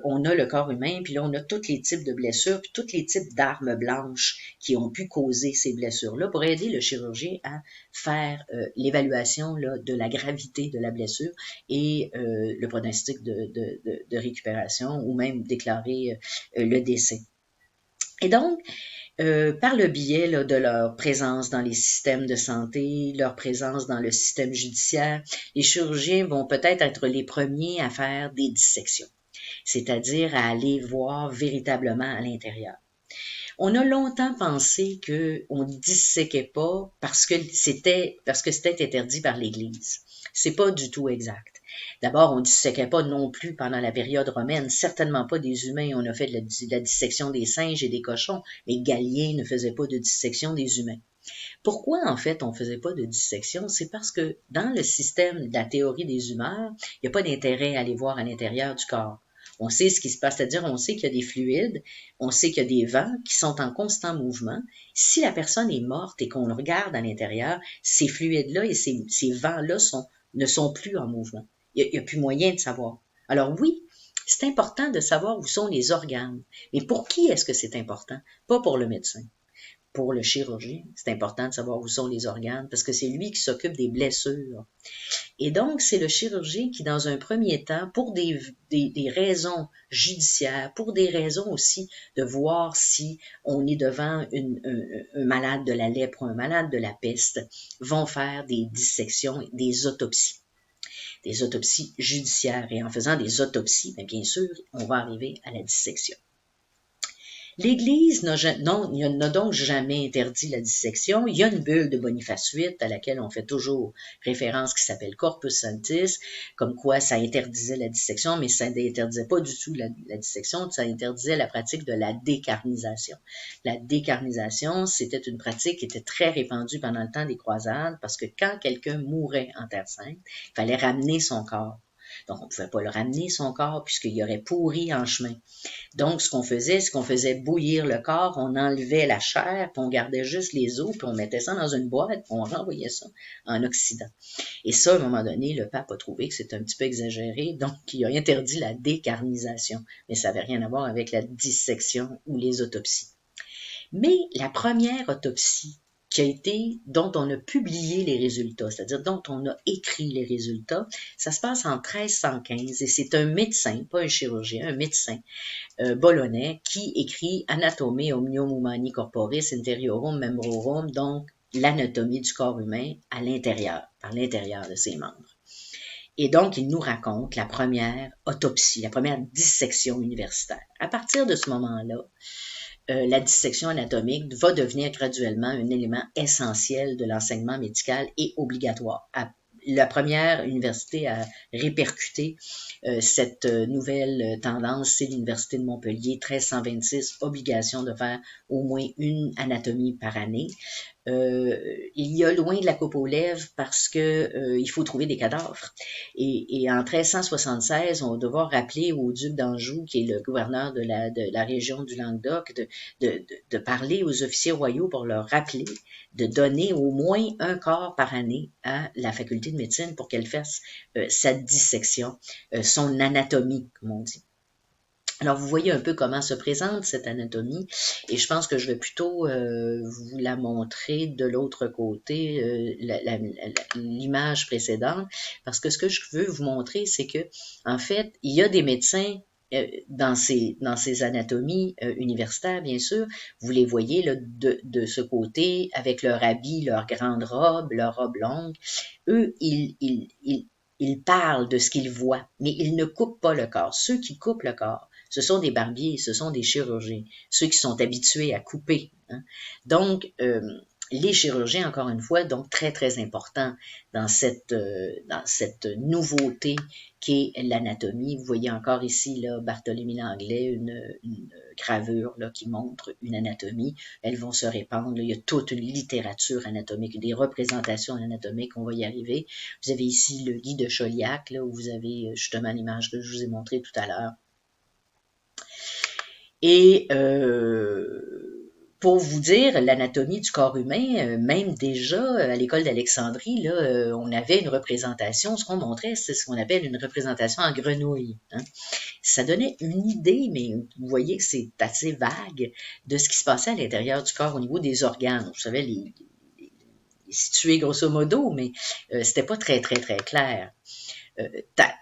on a le corps humain, puis là, on a tous les types de blessures, puis tous les types d'armes blanches qui ont pu causer ces blessures-là pour aider le chirurgien à faire l'évaluation là, de la gravité de la blessure et le pronostic de récupération ou même déclarer le décès. Et donc, par le biais là, de leur présence dans les systèmes de santé, leur présence dans le système judiciaire, les chirurgiens vont peut-être être les premiers à faire des dissections, c'est-à-dire à aller voir véritablement à l'intérieur. On a longtemps pensé qu'on ne disséquait pas parce que c'était interdit par l'Église. C'est pas du tout exact. D'abord, on ne disséquait pas non plus pendant la période romaine, certainement pas des humains. On a fait de la dissection des singes et des cochons, mais Galien ne faisait pas de dissection des humains. Pourquoi, en fait, on ne faisait pas de dissection? C'est parce que dans le système de la théorie des humeurs, il n'y a pas d'intérêt à aller voir à l'intérieur du corps. On sait ce qui se passe, c'est-à-dire on sait qu'il y a des fluides, on sait qu'il y a des vents qui sont en constant mouvement. Si la personne est morte et qu'on le regarde à l'intérieur, ces fluides-là et ces vents-là ne sont plus en mouvement. Il n'y a plus moyen de savoir. Alors oui, c'est important de savoir où sont les organes. Mais pour qui est-ce que c'est important? Pas pour le médecin. pour le chirurgien. C'est important de savoir où sont les organes parce que c'est lui qui s'occupe des blessures. Et donc, c'est le chirurgien qui, dans un premier temps, pour des raisons judiciaires, pour des raisons aussi de voir si on est devant un malade de la lèpre ou un malade de la peste, vont faire des dissections, des autopsies judiciaires. Et en faisant des autopsies, bien sûr, on va arriver à la dissection. L'Église n'a donc jamais interdit la dissection. Il y a une bulle de Boniface VIII à laquelle on fait toujours référence qui s'appelle Corpus Sanctis, comme quoi ça interdisait la dissection, mais ça n'interdisait pas du tout la dissection, ça interdisait la pratique de la décarnisation. La décarnisation, c'était une pratique qui était très répandue pendant le temps des croisades parce que quand quelqu'un mourait en Terre Sainte, il fallait ramener son corps. Donc, on ne pouvait pas le ramener, son corps, puisqu'il aurait pourri en chemin. Donc, ce qu'on faisait, c'est qu'on faisait bouillir le corps, on enlevait la chair, puis on gardait juste les os, puis on mettait ça dans une boîte, puis on renvoyait ça en Occident. Et ça, à un moment donné, le pape a trouvé que c'était un petit peu exagéré, donc il a interdit la décarnisation. Mais ça n'avait rien à voir avec la dissection ou les autopsies. Mais la première autopsie dont on a publié les résultats, c'est-à-dire dont on a écrit les résultats, ça se passe en 1315 et c'est un médecin, pas un chirurgien, un médecin bolonais qui écrit Anatomie Omnium Humani Corporis Interiorum Membrorum, donc l'anatomie du corps humain par l'intérieur de ses membres. Et donc, il nous raconte la première autopsie, la première dissection universitaire. À partir de ce moment-là, la dissection anatomique va devenir graduellement un élément essentiel de l'enseignement médical et obligatoire. La première université à répercuter cette nouvelle tendance, c'est l'Université de Montpellier, 1326, obligation de faire au moins une anatomie par année. Il y a loin de la coupe aux lèvres parce que il faut trouver des cadavres. Et en 1376, on va devoir rappeler au duc d'Anjou, qui est le gouverneur de la région du Languedoc, de parler aux officiers royaux pour leur rappeler de donner au moins un corps par année à la faculté de médecine pour qu'elle fasse sa dissection, son anatomie, comme on dit. Alors, vous voyez un peu comment se présente cette anatomie et je pense que je vais plutôt vous la montrer de l'autre côté, l'image précédente, parce que ce que je veux vous montrer, c'est que en fait, il y a des médecins dans ces anatomies universitaires, bien sûr, vous les voyez là, de ce côté, avec leur habit, leur grande robe, leur robe longue. Eux, ils parlent de ce qu'ils voient, mais ils ne coupent pas le corps. Ceux qui coupent le corps, ce sont des barbiers, ce sont des chirurgiens, ceux qui sont habitués à couper. Hein. Donc, les chirurgiens, encore une fois, donc très, très important dans cette nouveauté qu'est l'anatomie. Vous voyez encore ici, là, Barthélemy Langlais, une gravure là, qui montre une anatomie. Elles vont se répandre. Là, il y a toute une littérature anatomique, des représentations anatomiques, on va y arriver. Vous avez ici le Guy de Chauliac, là, où vous avez justement l'image que je vous ai montrée tout à l'heure. Et pour vous dire l'anatomie du corps humain, même déjà à l'école d'Alexandrie, là, on avait une représentation, ce qu'on montrait, c'est ce qu'on appelle une représentation en grenouille. Hein. Ça donnait une idée, mais vous voyez que c'est assez vague, de ce qui se passait à l'intérieur du corps au niveau des organes. Vous savez, les situés grosso modo, mais c'était pas très, très, très clair.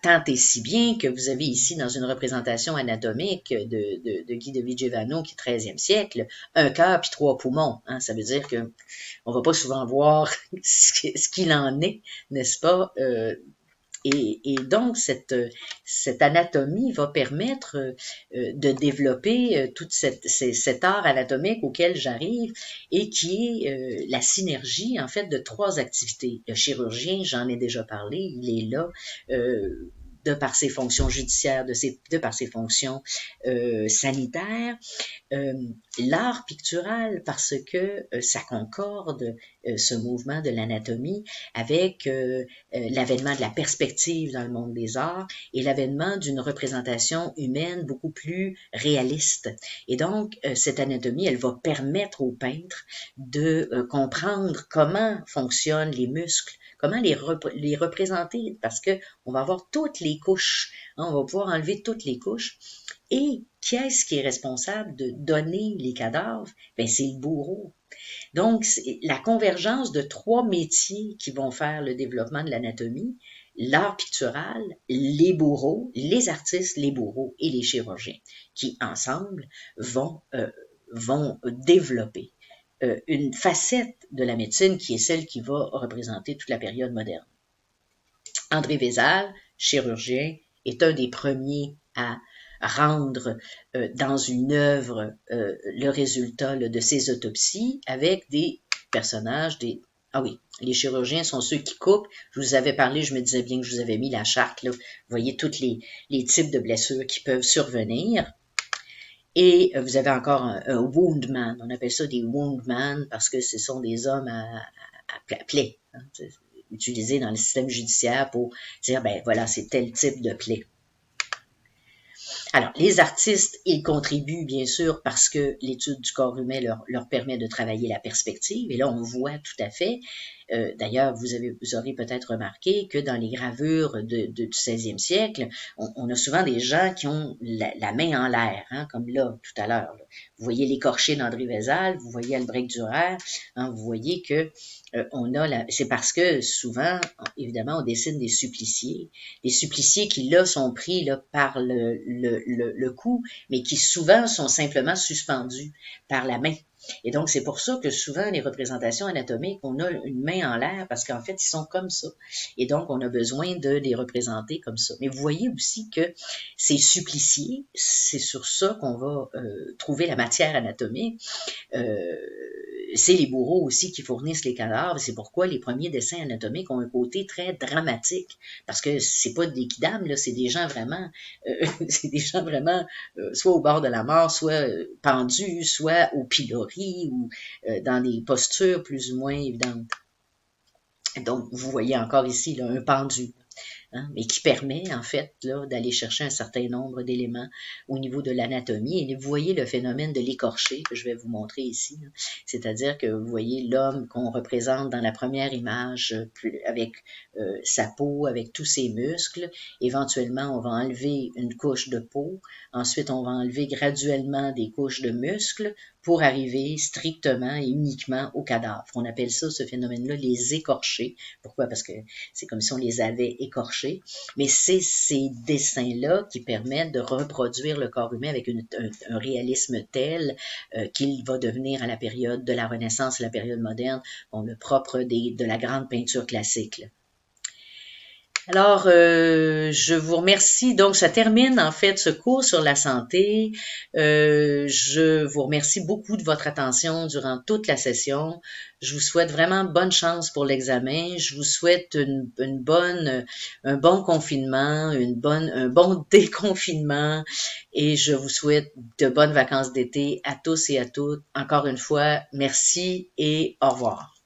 Tant et si bien que vous avez ici, dans une représentation anatomique de Guy de Vigevano, qui est 13e siècle, un cœur puis 3 poumons. Hein, ça veut dire que on va pas souvent voir ce qu'il en est, n'est-ce pas? Et donc, cette anatomie va permettre de développer tout cet art anatomique auquel j'arrive et qui est la synergie, en fait, de 3 activités. Le chirurgien, j'en ai déjà parlé, il est là de par ses fonctions judiciaires, de par ses fonctions sanitaires. L'art pictural, parce que ça concorde, ce mouvement de l'anatomie, avec l'avènement de la perspective dans le monde des arts et l'avènement d'une représentation humaine beaucoup plus réaliste. Et donc, cette anatomie, elle va permettre aux peintres de comprendre comment fonctionnent les muscles, comment les représenter, parce que on va avoir toutes les couches, hein, on va pouvoir enlever toutes les couches. Et qui est-ce qui est responsable de donner les cadavres? Ben, c'est le bourreau. Donc, c'est la convergence de 3 métiers qui vont faire le développement de l'anatomie, l'art pictural, les bourreaux, les artistes, les bourreaux et les chirurgiens, qui ensemble vont développer une facette de la médecine qui est celle qui va représenter toute la période moderne. André Vézal, chirurgien, est un des premiers à rendre dans une œuvre le résultat de ses autopsies avec des personnages, Ah oui, les chirurgiens sont ceux qui coupent. Je vous avais parlé, je me disais bien que je vous avais mis la charte, là. Vous voyez tous les types de blessures qui peuvent survenir. Et vous avez encore un woundman. On appelle ça des woundman parce que ce sont des hommes à plaie, hein, utilisés dans le système judiciaire pour dire, ben voilà, c'est tel type de plaie. Alors, les artistes, ils contribuent bien sûr parce que l'étude du corps humain leur permet de travailler la perspective. Et là, on voit tout à fait, d'ailleurs, vous aurez peut-être remarqué que dans les gravures du 16e siècle, on a souvent des gens qui ont la main en l'air, hein, comme là, tout à l'heure. Vous voyez l'écorché d'André Vézal, vous voyez Albrecht Dürer, hein, vous voyez que c'est parce que souvent, évidemment, on dessine des suppliciés qui là sont pris là par le cou, mais qui souvent sont simplement suspendus par la main. Et donc, c'est pour ça que souvent, les représentations anatomiques, on a une main en l'air parce qu'en fait, ils sont comme ça. Et donc, on a besoin de les représenter comme ça. Mais vous voyez aussi que ces suppliciés, c'est sur ça qu'on va trouver la matière anatomique. C'est les bourreaux aussi qui fournissent les cadavres. C'est pourquoi les premiers dessins anatomiques ont un côté très dramatique. Parce que c'est pas des kidams, là, c'est des gens vraiment, soit au bord de la mort, soit pendus, soit au pilori ou dans des postures plus ou moins évidentes. Donc, vous voyez encore ici là, un pendu. Hein, mais qui permet en fait là, d'aller chercher un certain nombre d'éléments au niveau de l'anatomie. Et vous voyez le phénomène de l'écorché que je vais vous montrer ici. C'est-à-dire que vous voyez l'homme qu'on représente dans la première image avec sa peau, avec tous ses muscles. Éventuellement, on va enlever une couche de peau. Ensuite, on va enlever graduellement des couches de muscles pour arriver strictement et uniquement au cadavre. On appelle ça, ce phénomène-là, les écorchés. Pourquoi? Parce que c'est comme si on les avait écorchés. Mais c'est ces dessins-là qui permettent de reproduire le corps humain avec un réalisme tel qu'il va devenir à la période de la Renaissance, la période moderne, le propre de la grande peinture classique. Là. Alors, je vous remercie. Donc, ça termine en fait ce cours sur la santé. Je vous remercie beaucoup de votre attention durant toute la session. Je vous souhaite vraiment bonne chance pour l'examen. Je vous souhaite un bon confinement, un bon déconfinement, et je vous souhaite de bonnes vacances d'été à tous et à toutes. Encore une fois, merci et au revoir.